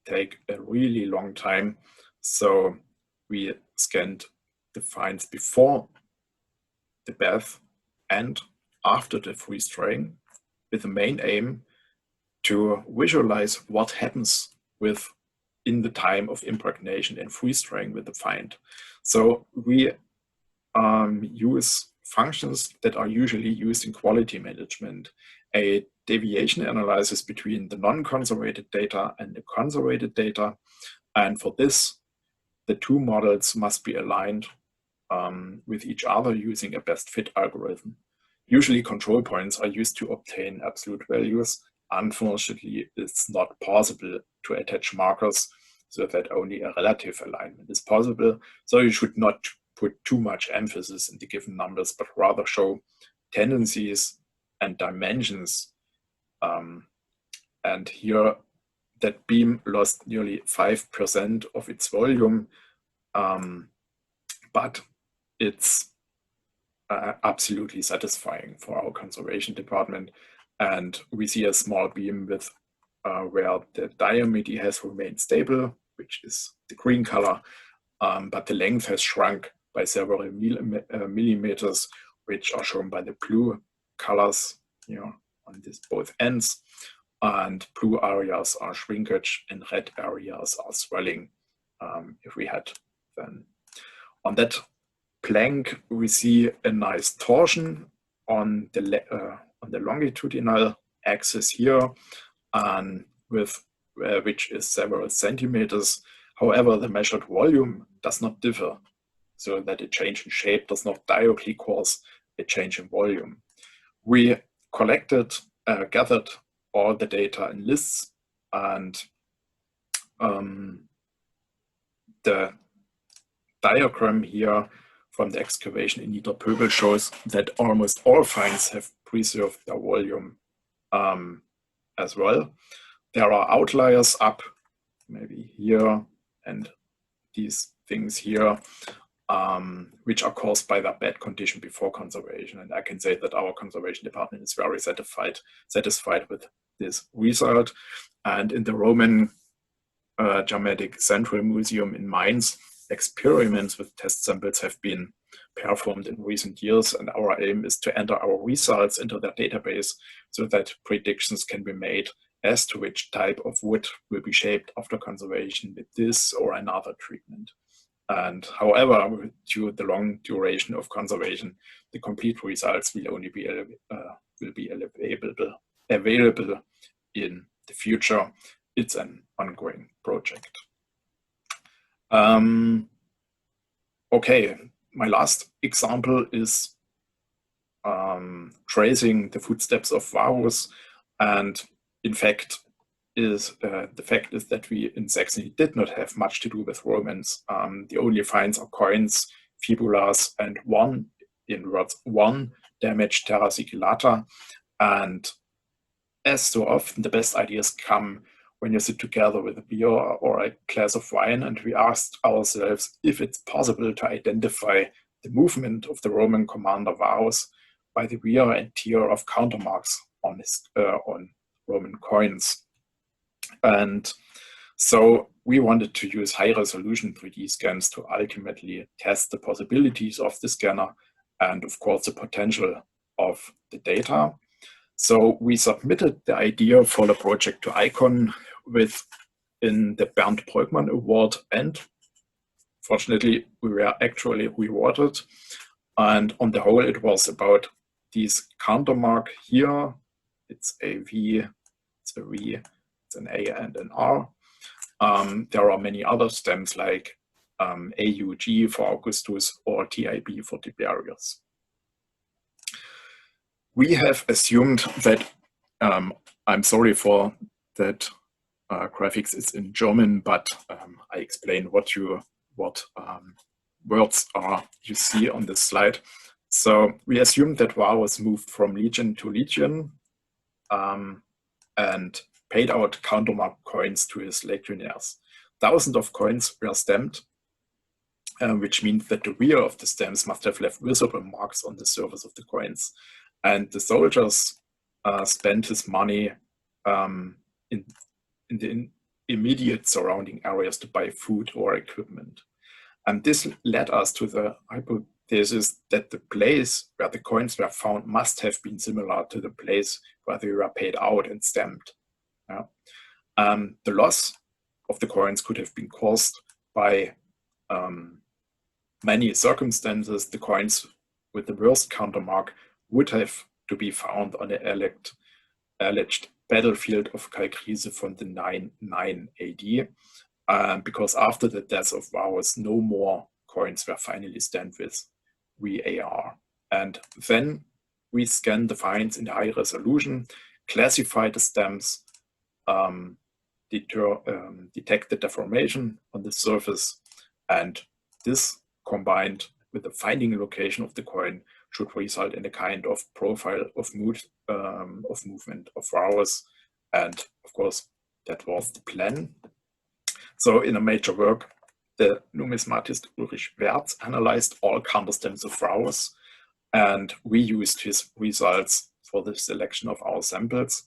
take a really long time. So we scanned the finds before the bath and after the freeze drying, with the main aim to visualize what happens in the time of impregnation and freeze drying with the find. So we use functions that are usually used in quality management, a deviation analysis between the non-conservated data and the conservated data. And for this, the two models must be aligned with each other using a best fit algorithm. Usually control points are used to obtain absolute values. Unfortunately, it's not possible to attach markers so that only a relative alignment is possible. So you should not put too much emphasis in the given numbers, but rather show tendencies and dimensions. And here, that beam lost nearly 5% of its volume, but it's absolutely satisfying for our conservation department. And we see a small beam with where the diameter has remained stable, which is the green color, but the length has shrunk by several millimeters, which are shown by the blue colors here on both ends. And blue areas are shrinkage and red areas are swelling. If we had then on that plank, we see a nice torsion on the longitudinal axis here, and which is several centimeters. However, the measured volume does not differ, so that a change in shape does not directly cause a change in volume. We gathered all the data in lists, and the diagram here from the excavation in Niederpöbel shows that almost all finds have preserved their volume as well. There are outliers up, maybe here, and these things here, which are caused by the bad condition before conservation. And I can say that our conservation department is very satisfied with this result. And in the Roman Germanic Central Museum in Mainz, experiments with test samples have been performed in recent years, and our aim is to enter our results into their database so that predictions can be made as to which type of wood will be shaped after conservation with this or another treatment. And however, due to the long duration of conservation, the complete results will only be available in the future. It's an ongoing project. Okay, my last example is tracing the footsteps of Varus. And in fact, the fact is that we in Saxony did not have much to do with Romans. The only finds are coins, fibulas, and one damaged terra sigillata. And as so often, the best ideas come when you sit together with a beer or a glass of wine, and we asked ourselves if it's possible to identify the movement of the Roman commander Varus by the wear and tear of countermarks on Roman coins. And so we wanted to use high-resolution 3D scans to ultimately test the possibilities of the scanner and, of course, the potential of the data. So we submitted the idea for the project to ICON in the Bernd Breukmann Award, and fortunately we were actually rewarded. And on the whole, it was about this countermark here. It's a V, it's a V, it's an A and an R. There are many other stems like AUG for Augustus or TIB for Tiberius. We have assumed that, I'm sorry for that graphics is in German, but I explain what words are you see on this slide. So we assumed that Varus moved from legion to legion and paid out countermark coins to his legionnaires. Thousands of coins were stamped, which means that the wearer of the stamps must have left visible marks on the surface of the coins. And the soldiers spent his money in the immediate surrounding areas to buy food or equipment. And this led us to the hypothesis that the place where the coins were found must have been similar to the place where they were paid out and stamped. Yeah. The loss of the coins could have been caused by many circumstances. The coins with the worst countermark would have to be found on the alleged battlefield of Kalkriese from the 9 AD, because after the death of Varus, no more coins were finally stamped with VAR. And then we scanned the finds in high resolution, classified the stamps, detect the deformation on the surface, and this combined with the finding location of the coin should result in a kind of profile of movement of Varus. And of course, that was the plan. So in a major work, the numismatist Ulrich Wertz analyzed all counterstamps of Varus, and we used his results for the selection of our samples.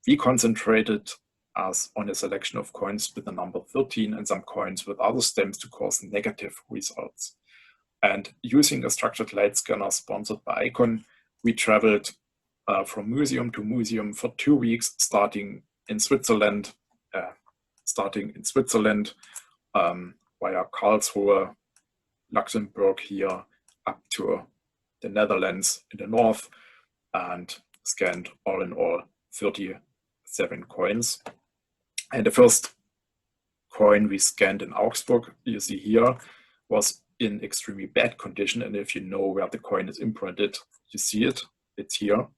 We concentrated us on a selection of coins with the number 13 and some coins with other stamps to cause negative results. And using a structured light scanner sponsored by ICON, we traveled from museum to museum for 2 weeks, starting in Switzerland via Karlsruhe, Luxembourg here, up to the Netherlands in the north, and scanned all in all 37 coins. And the first coin we scanned in Augsburg, you see here, was in extremely bad condition. And if you know where the coin is imprinted, you see it, it's here.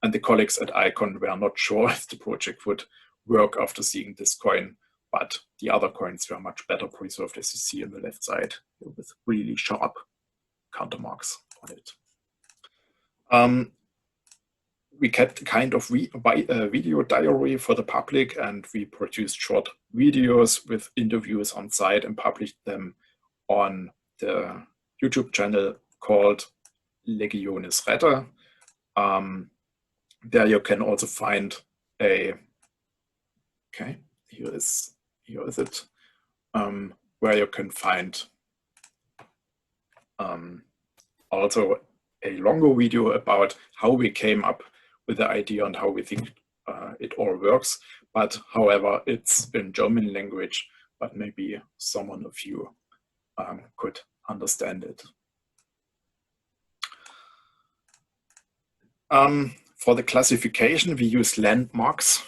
And the colleagues at ICON were not sure if the project would work after seeing this coin, but the other coins were much better preserved, as you see on the left side, with really sharp countermarks on it. We kept a kind of video diary for the public, and we produced short videos with interviews on site and published them on the YouTube channel called Legiones Rette. There you can also find here is it, where you can find also a longer video about how we came up with the idea and how we think it all works. But however, it's in German language, but maybe someone of you could understand it. For the classification, we use landmarks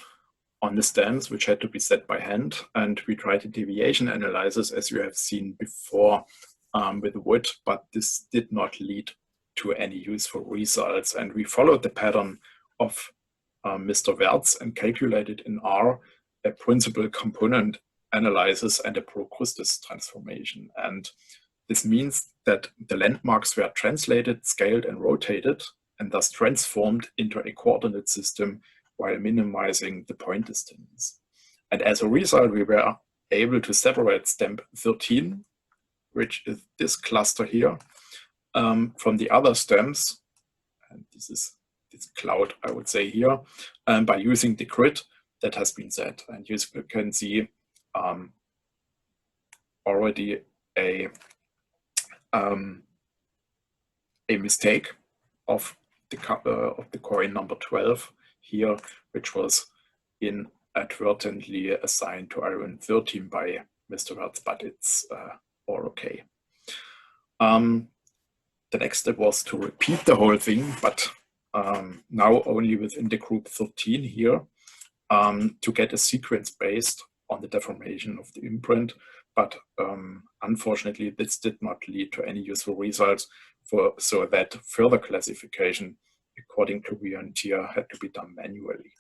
on the stamps, which had to be set by hand, and we tried a deviation analysis, as you have seen before, with wood, but this did not lead to any useful results. And we followed the pattern of Mr. Wertz and calculated in R a principal component analysis and a procrustes transformation. And this means that the landmarks were translated, scaled, and rotated, and thus transformed into a coordinate system while minimizing the point distance. And as a result, we were able to separate stamp 13, which is this cluster here, from the other stamps, and this is this cloud, I would say here, by using the grid that has been set. And you can see already a mistake of the coin number 12 here, which was inadvertently assigned to iron 13 by Mr. Hertz, but it's all okay. The next step was to repeat the whole thing, but now only within the group 13 here, to get a sequence based on the deformation of the imprint. But unfortunately, this did not lead to any useful results, so that further classification according to Reuter had to be done manually.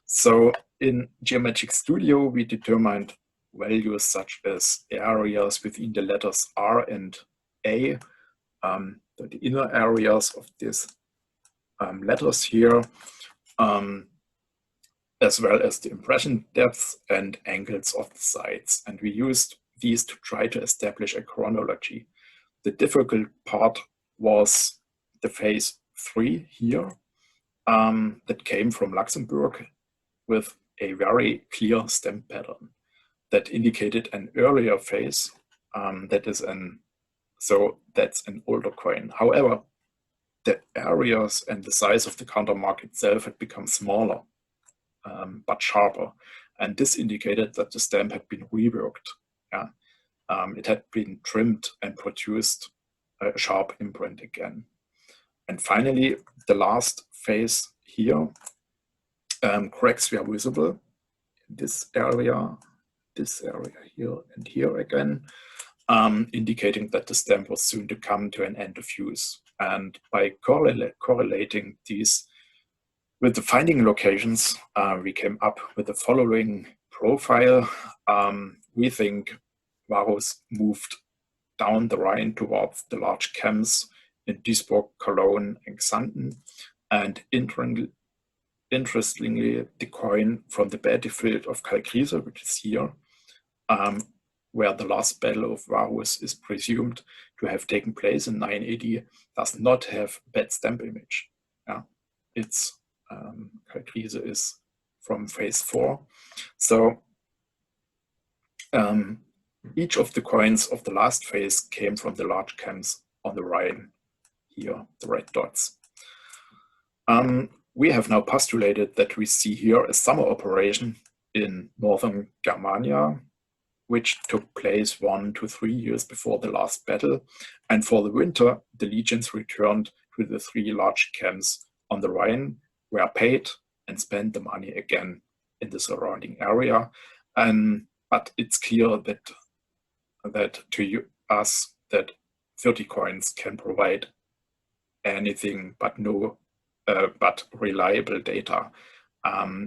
So in Geometric Studio, we determined values such as areas within the letters R and A, the inner areas of these letters here, as well as the impression depths and angles of the sides. And we used these to try to establish a chronology. The difficult part was the phase 3 here, that came from Luxembourg with a very clear stamp pattern that indicated an earlier phase, that's an older coin. However, the areas and the size of the countermark itself had become smaller, but sharper. And this indicated that the stamp had been reworked. Yeah? It had been trimmed and produced a sharp imprint again. And finally, the last phase here, cracks were visible in this area here, and here again, indicating that the stamp was soon to come to an end of use. And by correlating these with the finding locations, we came up with the following profile. We think Varus moved down the Rhine towards the large camps in Duisburg, Cologne, and Xanten. And interestingly, the coin from the battlefield of Kalkriese, which is here, where the last battle of Varus is presumed to have taken place in 980, does not have bad stamp image. Yeah, it's Kalkriese is from phase 4. So each of the coins of the last phase came from the large camps on the Rhine, here, the red dots. We have now postulated that we see here a summer operation in northern Germania, which took place 1 to 3 years before the last battle. And for the winter, the legions returned to the 3 large camps on the Rhine, were paid and spent the money again in the surrounding area. But it's clear that to us that 30 coins can provide anything but reliable data.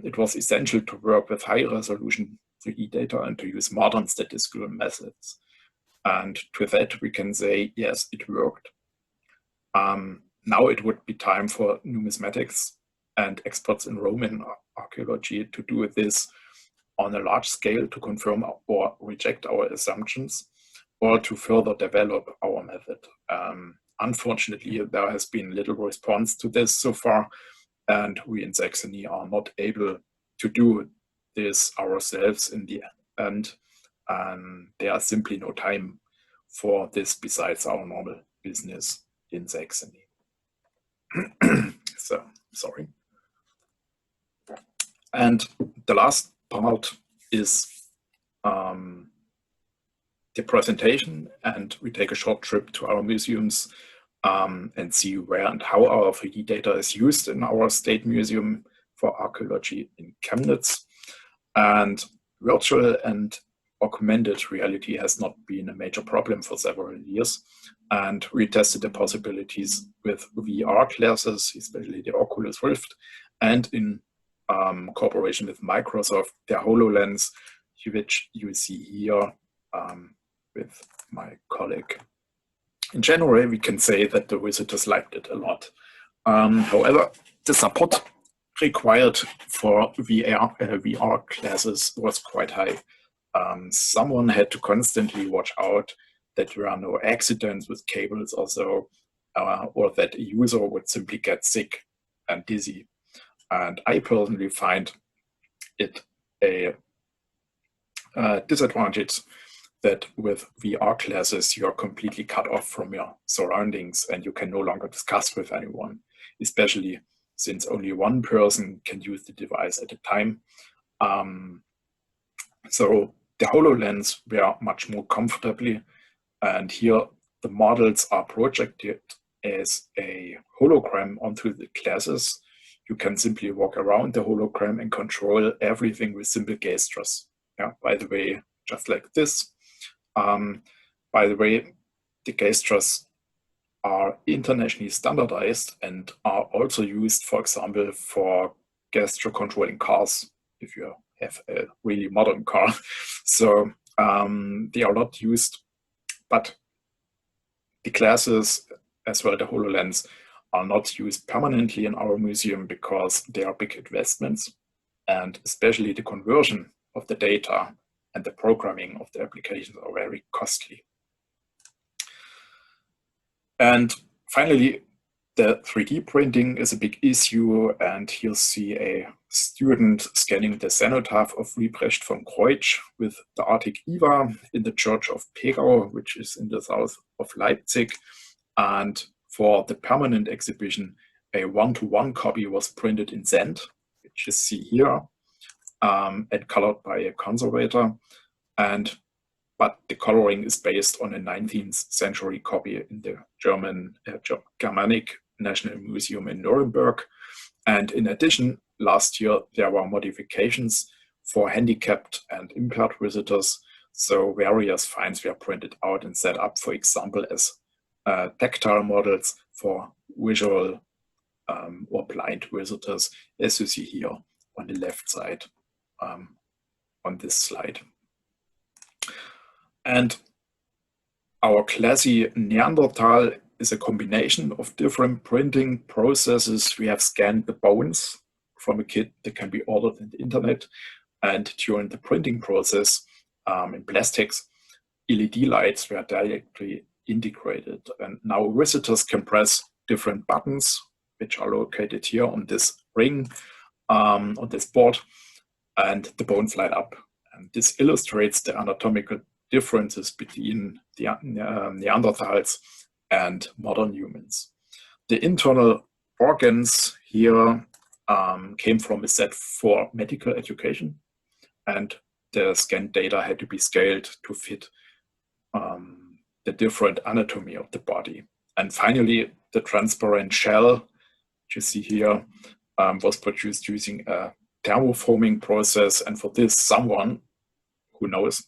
It was essential to work with high resolution 3D data and to use modern statistical methods. And to that we can say, yes, it worked. Now it would be time for numismatics and experts in Roman archaeology to do this on a large scale to confirm or reject our assumptions, or to further develop our method. Unfortunately, there has been little response to this so far, and we in Saxony are not able to do this ourselves in the end. There is simply no time for this besides our normal business in Saxony. So, sorry. And the last part is the presentation, and we take a short trip to our museums and see where and how our 3D data is used in our State Museum for Archaeology in Chemnitz. And virtual and augmented reality has not been a major problem for several years. And we tested the possibilities with VR classes, especially the Oculus Rift, and in cooperation with Microsoft, their HoloLens, which you see here with my colleague. In general, we can say that the visitors liked it a lot. However, the support required for VR classes was quite high. Someone had to constantly watch out that there are no accidents with cables or so, or that a user would simply get sick and dizzy. And I personally find it a disadvantage that with VR classes, you are completely cut off from your surroundings and you can no longer discuss with anyone, especially since only one person can use the device at a time. So the HoloLens were much more comfortably, and here the models are projected as a hologram onto the classes. You can simply walk around the hologram and control everything with simple gestures. Yeah, by the way, just like this. By the way, the gestures are internationally standardized and are also used, for example, for gesture controlling cars, if you have a really modern car. So they are not used, but the classes, as well the HoloLens, are not used permanently in our museum because they are big investments, and especially the conversion of the data and the programming of the applications are very costly. And finally, the 3D printing is a big issue, and you'll see a student scanning the cenotaph of Ruprecht von Kreutsch with the Arctic Eva in the church of Pegau, which is in the south of Leipzig. And for the permanent exhibition, a one-to-one copy was printed in sand, which you see here, and colored by a conservator. But the coloring is based on a 19th century copy in the Germanic National Museum in Nuremberg. And in addition, last year there were modifications for handicapped and impaired visitors. So various finds were printed out and set up, for example, as tactile models for visual or blind visitors, as you see here on the left side on this slide. And our classy Neanderthal is a combination of different printing processes. We have scanned the bones from a kit that can be ordered on the internet. And during the printing process in plastics, LED lights were directly integrated. And now visitors can press different buttons, which are located here on this ring, on this board, and the bones light up. And this illustrates the anatomical differences between the Neanderthals and modern humans. The internal organs here came from a set for medical education, and the scanned data had to be scaled to fit the different anatomy of the body. And finally, the transparent shell, which you see here, was produced using a thermoforming process. And for this, someone who knows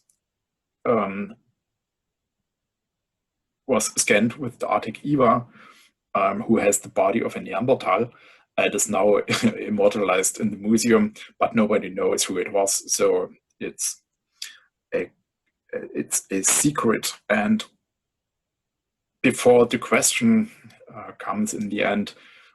was scanned with the Arctic Eva, who has the body of a Neanderthal. It is now immortalized in the museum, but nobody knows who it was. So it's a secret. And before the question comes in the end,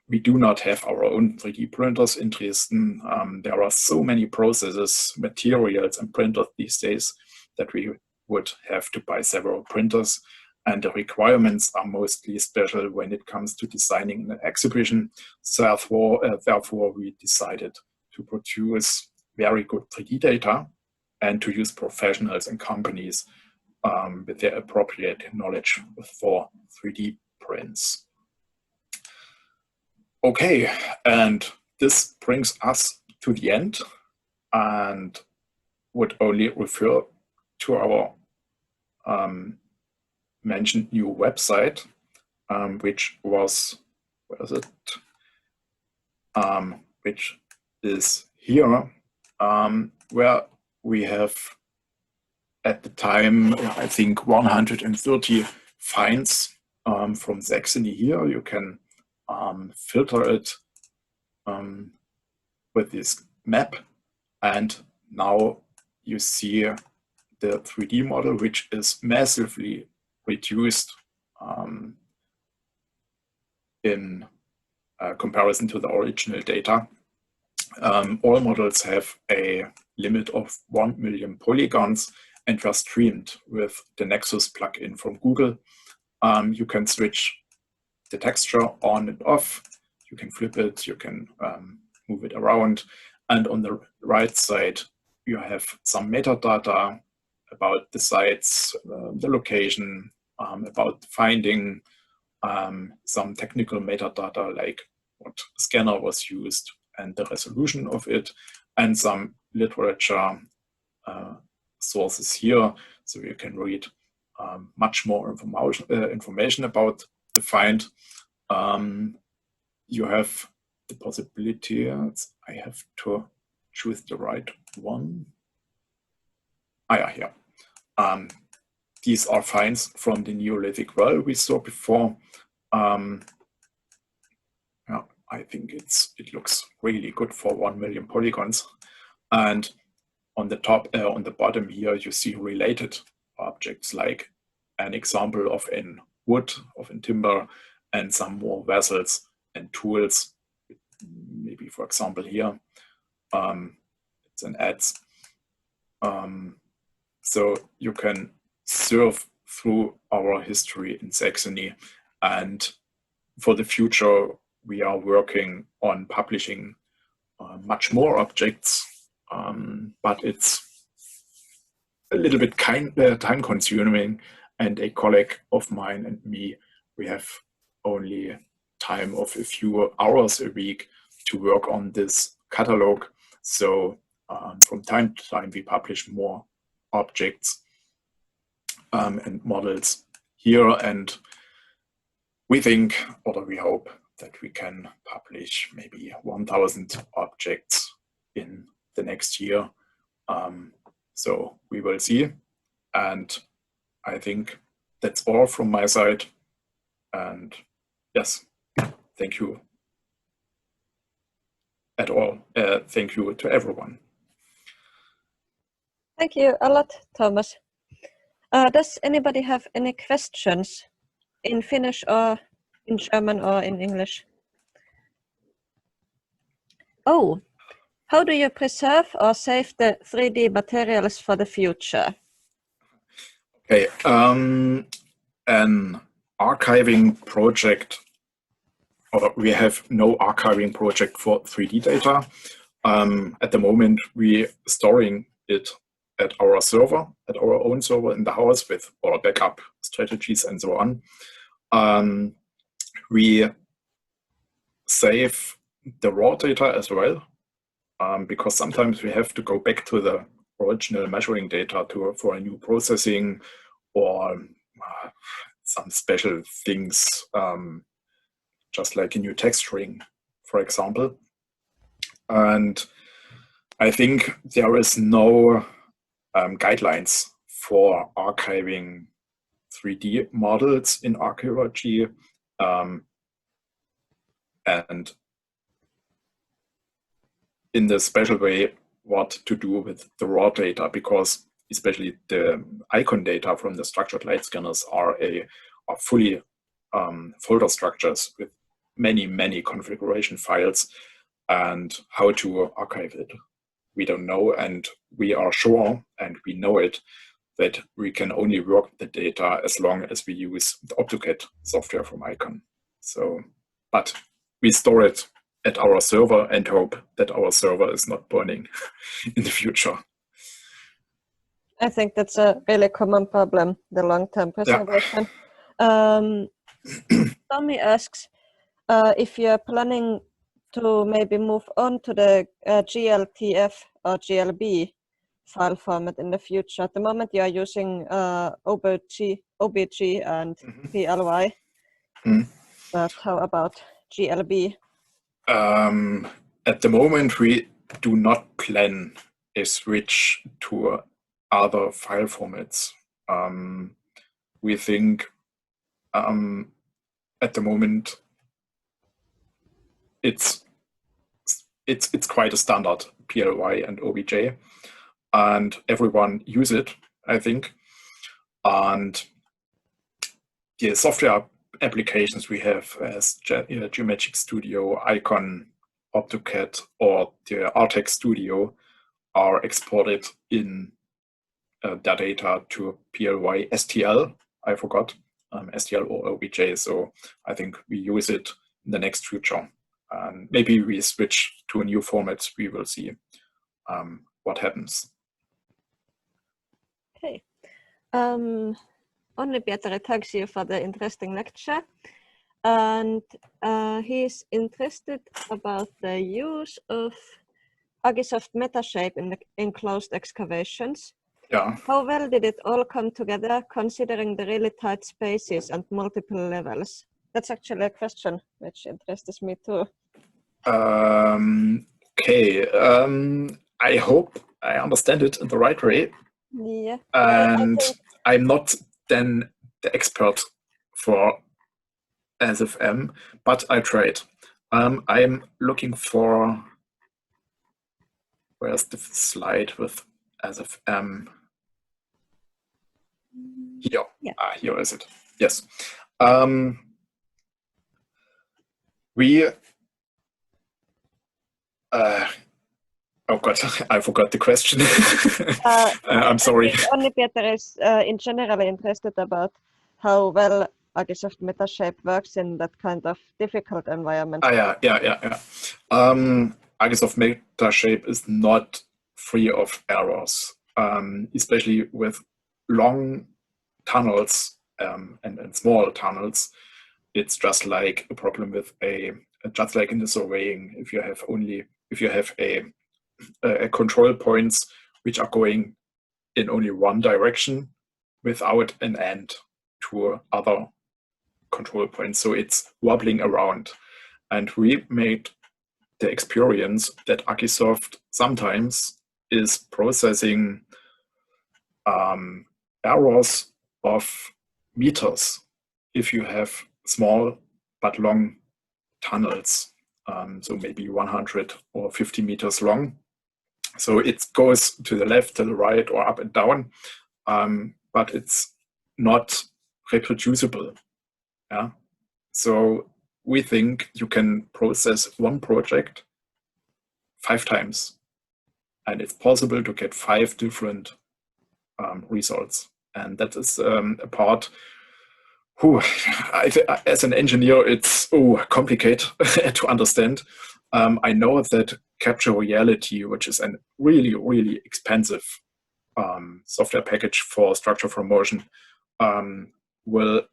we do not have our own 3D printers in Dresden. There are so many processes, materials, and printers these days that we would have to buy several printers, and the requirements are mostly special when it comes to designing an exhibition. So therefore, we decided to produce very good 3D data and to use professionals and companies with their appropriate knowledge for 3D prints. Okay, and this brings us to the end, and would only refer to our mentioned new website, which was, where is it? Which is here, where we have at the time, I think 130 finds from Saxony here. You can filter it with these map, and now you see the 3D model, which is massively reduced in comparison to the original data. All models have a limit of 1 million polygons and were streamed with the Nexus plugin from Google. You can switch the texture on and off. You can flip it, you can move it around. And on the right side, you have some metadata about the sites, the location, about the finding, some technical metadata like what scanner was used and the resolution of it, and some literature sources here, so you can read much more information about the find. You have the possibility, I have to choose the right one. Yeah, here. These are finds from the Neolithic well we saw before. Yeah, I think it looks really good for 1 million polygons. And on the top, on the bottom here, you see related objects like an example of in wood, of in timber, and some more vessels and tools. Maybe, for example, here, it's an ads. So you can surf through our history in Saxony, and for the future, we are working on publishing much more objects, but it's a little bit time consuming, and a colleague of mine and me, we have only time of a few hours a week to work on this catalog. So from time to time, we publish more objects and models here, and we think, or we hope, that we can publish maybe 1,000 objects in the next year. So we will see. And I think that's all from my side. And yes, thank you at all. Thank you to everyone. Thank you a lot, Thomas. Does anybody have any questions in Finnish or in German or in English? Oh, how do you preserve or save the 3D materials for the future? Okay, an archiving project, or we have no archiving project for 3D data. At the moment, we're storing it at our server, at our own server in the house with our backup strategies and so on. We save the raw data as well, because sometimes we have to go back to the original measuring data for a new processing or some special things, just like a new texturing, for example. And I think there is no guidelines for archiving 3D models in archaeology, and in the special way what to do with the raw data, because especially the icon data from the structured light scanners are fully folder structures with many configuration files, and how to archive it we don't know, and we are sure, and we know it, that we can only work with the data as long as we use the AutoCAD software from Icon. So, but we store it at our server and hope that our server is not burning in the future. I think that's a really common problem, the long-term preservation. Yeah. Tommy asks if you're planning to maybe move on to the GLTF or GLB file format in the future. At the moment, you are using OBG and PLY. But how about GLB? At the moment, we do not plan a switch to other file formats. We think at the moment it's it's quite a standard PLY and OBJ, and everyone use it, I think. And the software applications we have as Geometric Studio, Icon, AutoCAD, or the Artex Studio are exported in their data to PLY STL. I forgot STL or OBJ. So I think we use it in the next future. And maybe we switch to a new format. We will see what happens. Okay. Only Pietari thanks you for the interesting lecture. And he's interested about the use of Agisoft Metashape in the enclosed excavations. Yeah. How well did it all come together, considering the really tight spaces and multiple levels? That's actually a question which interests me too. Okay. I hope I understand it in the right way. Yeah. And I'm not then the expert for SFM, but I tried. I'm looking for, where's the slide with SFM? Here. Yeah. Here is it. Yes. Oh God, I forgot the question. I'm sorry. Only Peter is in general interested about how well Agisoft Metashape works in that kind of difficult environment. Yeah. Agisoft Metashape is not free of errors, especially with long tunnels and small tunnels. It's just like a problem with just like in the surveying, if you have a control points which are going in only one direction without an end to other control points. So it's wobbling around. And we made the experience that Agisoft sometimes is processing errors of meters if you have small but long tunnels, so maybe 100 or 50 meters long. So it goes to the left, to the right, or up and down, but it's not reproducible. Yeah. So we think you can process one project 5 times, and it's possible to get 5 different results. And that is a part as an engineer, it's complicated to understand. I know that Capture Reality, which is a really, really expensive software package for structure from motion, will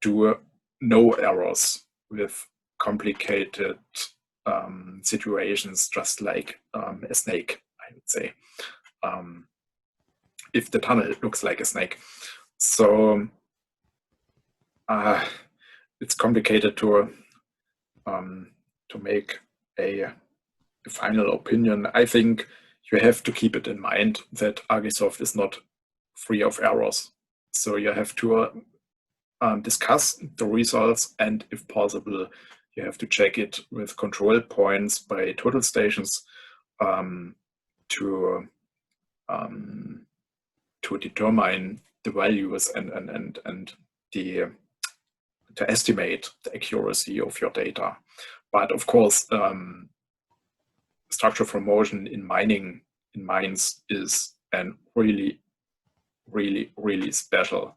do no errors with complicated situations, just like a snake, I would say, if the tunnel looks like a snake. So it's complicated to make a final opinion. I think you have to keep it in mind that Agisoft is not free of errors. So you have to discuss the results, and if possible, you have to check it with control points by total stations to determine the values and to estimate the accuracy of your data. But of course, structure from motion in mines is a really, really, really special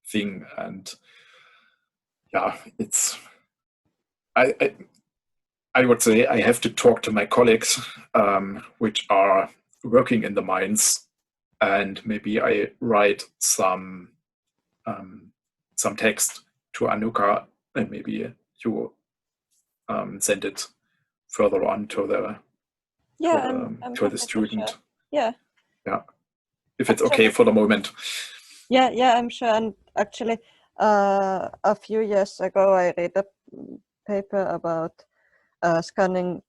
thing. And yeah, it's I would say I have to talk to my colleagues which are working in the mines, and maybe I write some text to Anuka, and maybe you send it further on to the to the student. Sure. Yeah. If it's okay for the moment. Yeah, I'm sure. And actually, a few years ago, I read a paper about scanning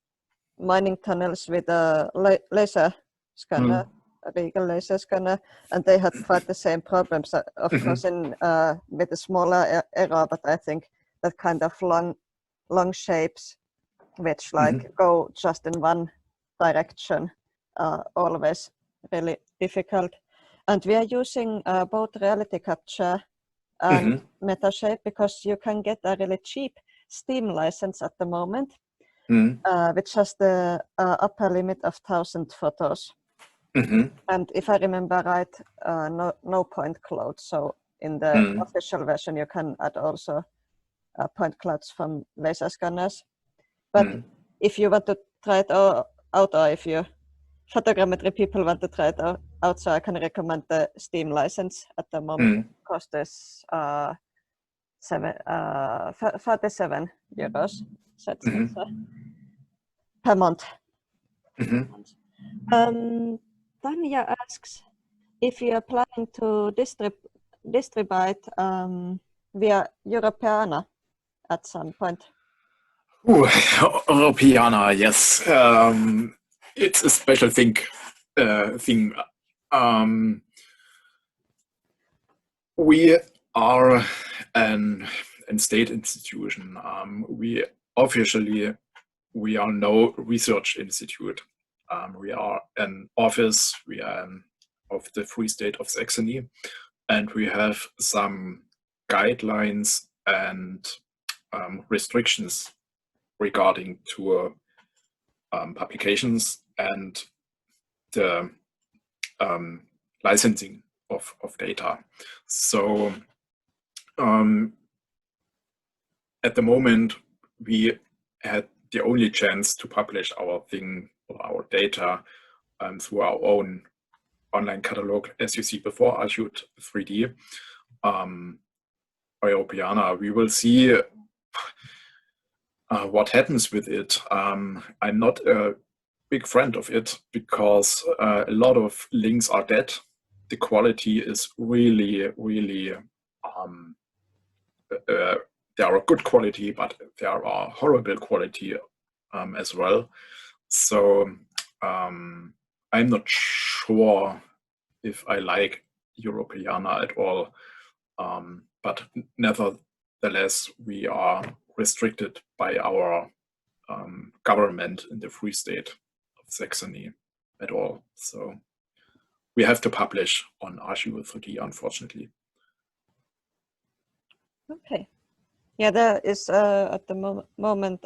mining tunnels with a laser scanner, a legal laser scanner, and they had quite the same problems. Of course, with a smaller error, but I think that kind of long shapes which like go just in one direction, always really difficult. And we are using both reality capture and Metashape because you can get a really cheap Steam license at the moment, which has the upper limit of 1,000 photos. And if I remember right, no point cloud. So in the official version, you can add also point clouds from laser scanners. But if you want to try it out, or if you photogrammetry people want to try it out, so I can recommend the Steam license at the moment. It costs 37 euros per month. Tanya asks if you are planning to distribute via Europeana at some point. Europeana, yes. It's a special thing. We are an state institution. We are no research institute. We are an office. We are of the Free State of Saxony, and we have some guidelines and restrictions regarding to publications and the licensing of data. So at the moment, we had the only chance to publish our thing or our data through our own online catalog, as you see before, Archute 3D. Europeana, we will see what happens with it. I'm not a big friend of it because a lot of links are dead. The quality is really, really, there are good quality, but there are horrible quality as well. So I'm not sure if I like Europeana at all, but nevertheless, we are restricted by our government in the Free State of Saxony at all. So we have to publish on Archute 3D, unfortunately. Okay. Yeah, there is at the moment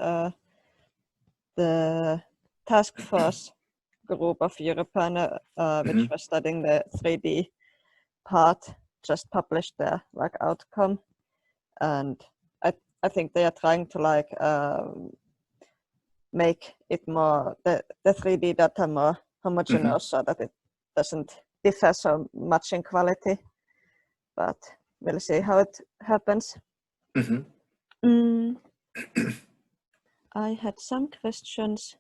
the task force group of Europeana, which was studying the 3D part, just published their like outcome, and I think they are trying to like make it more the 3D data more homogeneous so that it doesn't differ so much in quality. But we'll see how it happens. I had some questions.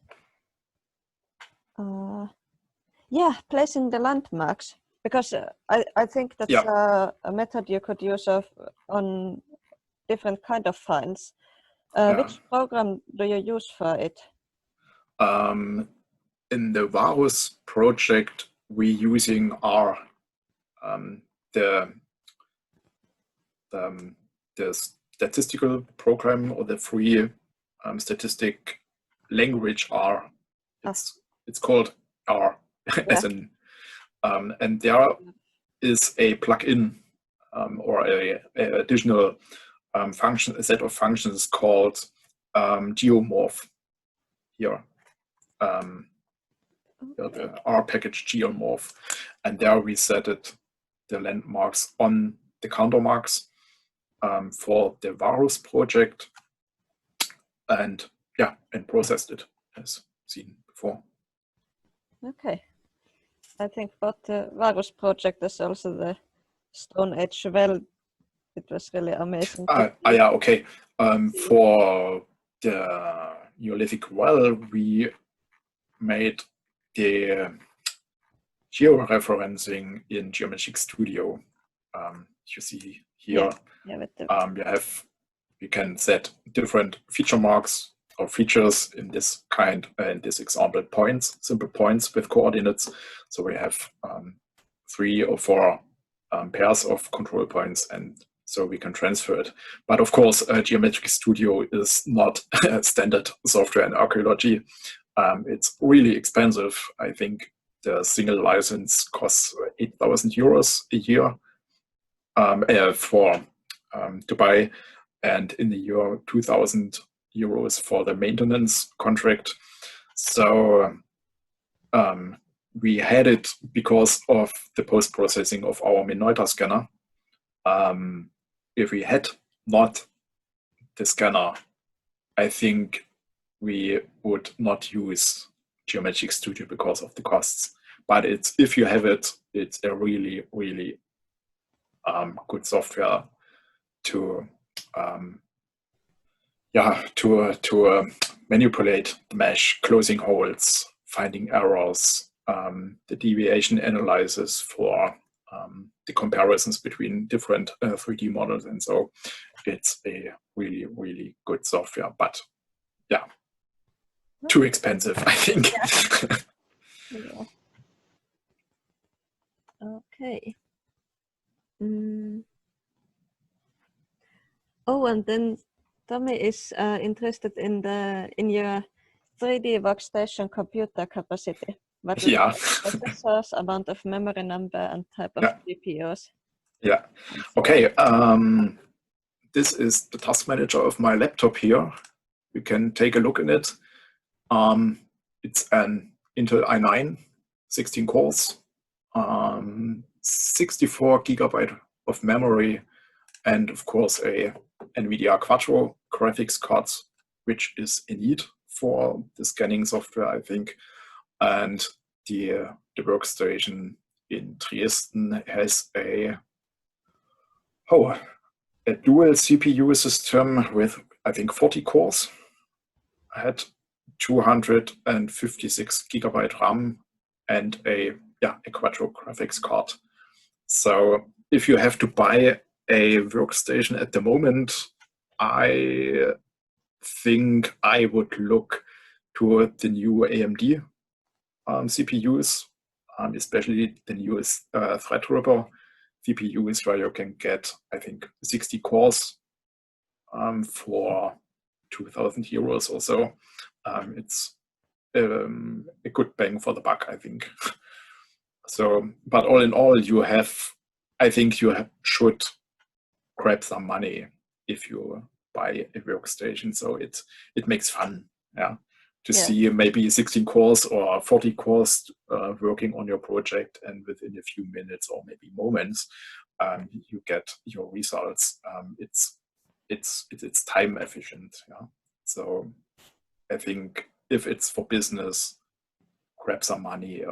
Yeah, placing the landmarks, because I think that's a method you could use on different kind of finds. Which program do you use for it? In the Varus project, we using our the statistical program, or the free statistic language R. It's called R, as in, and there is a plugin or a additional function, a set of functions called geomorph here. The R package geomorph, and there we set it, the landmarks on the counter marks for the Varus project, and processed it as seen before. Okay, I think both the Varus project as also the Stone Age well, it was really amazing. Yeah, okay. For the Neolithic well, we made the georeferencing in Geometric Studio. You see here, we can set different feature marks or features in this kind, in this example, points, simple points with coordinates. So we have 3 or 4 pairs of control points, and so we can transfer it. But of course, Geometric Studio is not standard software in archaeology. It's really expensive. I think the single license costs 8,000 euros a year to buy, and in the year 2,000 euros for the maintenance contract. So we had it because of the post-processing of our Minolta scanner. If we had not the scanner, I think we would not use Geometric Studio because of the costs. But if you have it, it's a really, really good software to manipulate the mesh, closing holes, finding errors, the deviation analysis for the comparisons between different 3D models, and so it's a really, really good software. But yeah, too expensive, I think. Yeah. Okay. Oh, and then Tommy is interested in your 3D workstation computer capacity. What is Yeah. the processors, amount of memory number, and type of GPUs? Yeah. Okay. This is the task manager of my laptop here. You can take a look in it. It's an Intel i9, 16 cores, 64 gigabyte of memory, and of course a NVIDIA Quattro graphics card, which is a need for the scanning software, I think. And the workstation in Dresden has a dual CPU system with, I think, 40 cores. I had 256 gigabyte RAM and a Quattro graphics card. So if you have to buy a workstation at the moment, I think I would look toward the new AMD CPUs, especially the newest Threadripper CPUs, where you can get, I think, 60 cores for 2,000 euros or so. It's a good bang for the buck, I think. So, but all in all, I think you should grab some money if you buy a workstation. So it makes fun, to see maybe 16 cores or 40 cores working on your project, and within a few minutes or maybe moments, you get your results. It's time efficient. So I think if it's for business, grab some money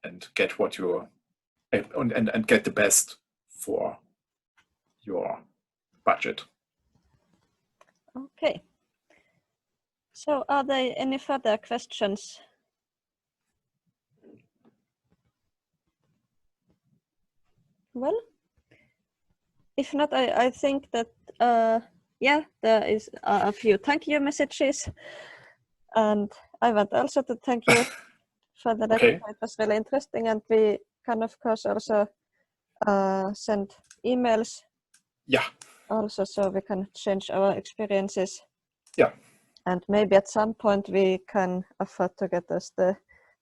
and get what you and get the best for your budget. Okay. So are there any further questions? Well, if not, I think that there is a few thank you messages, and I want also to thank you for that. Okay. It was really interesting, and we can of course also send emails. Yeah. Also, so we can change our experiences. Yeah. And maybe at some point we can afford to get us the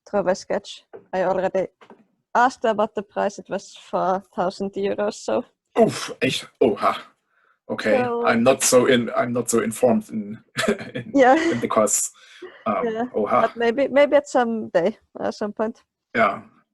Trove sketch. I already asked about the price. It was 4,000 euros. So. Oof, echt? Oha. Okay. So, I'm not so informed in the costs. But maybe at some day, at some point. Yeah.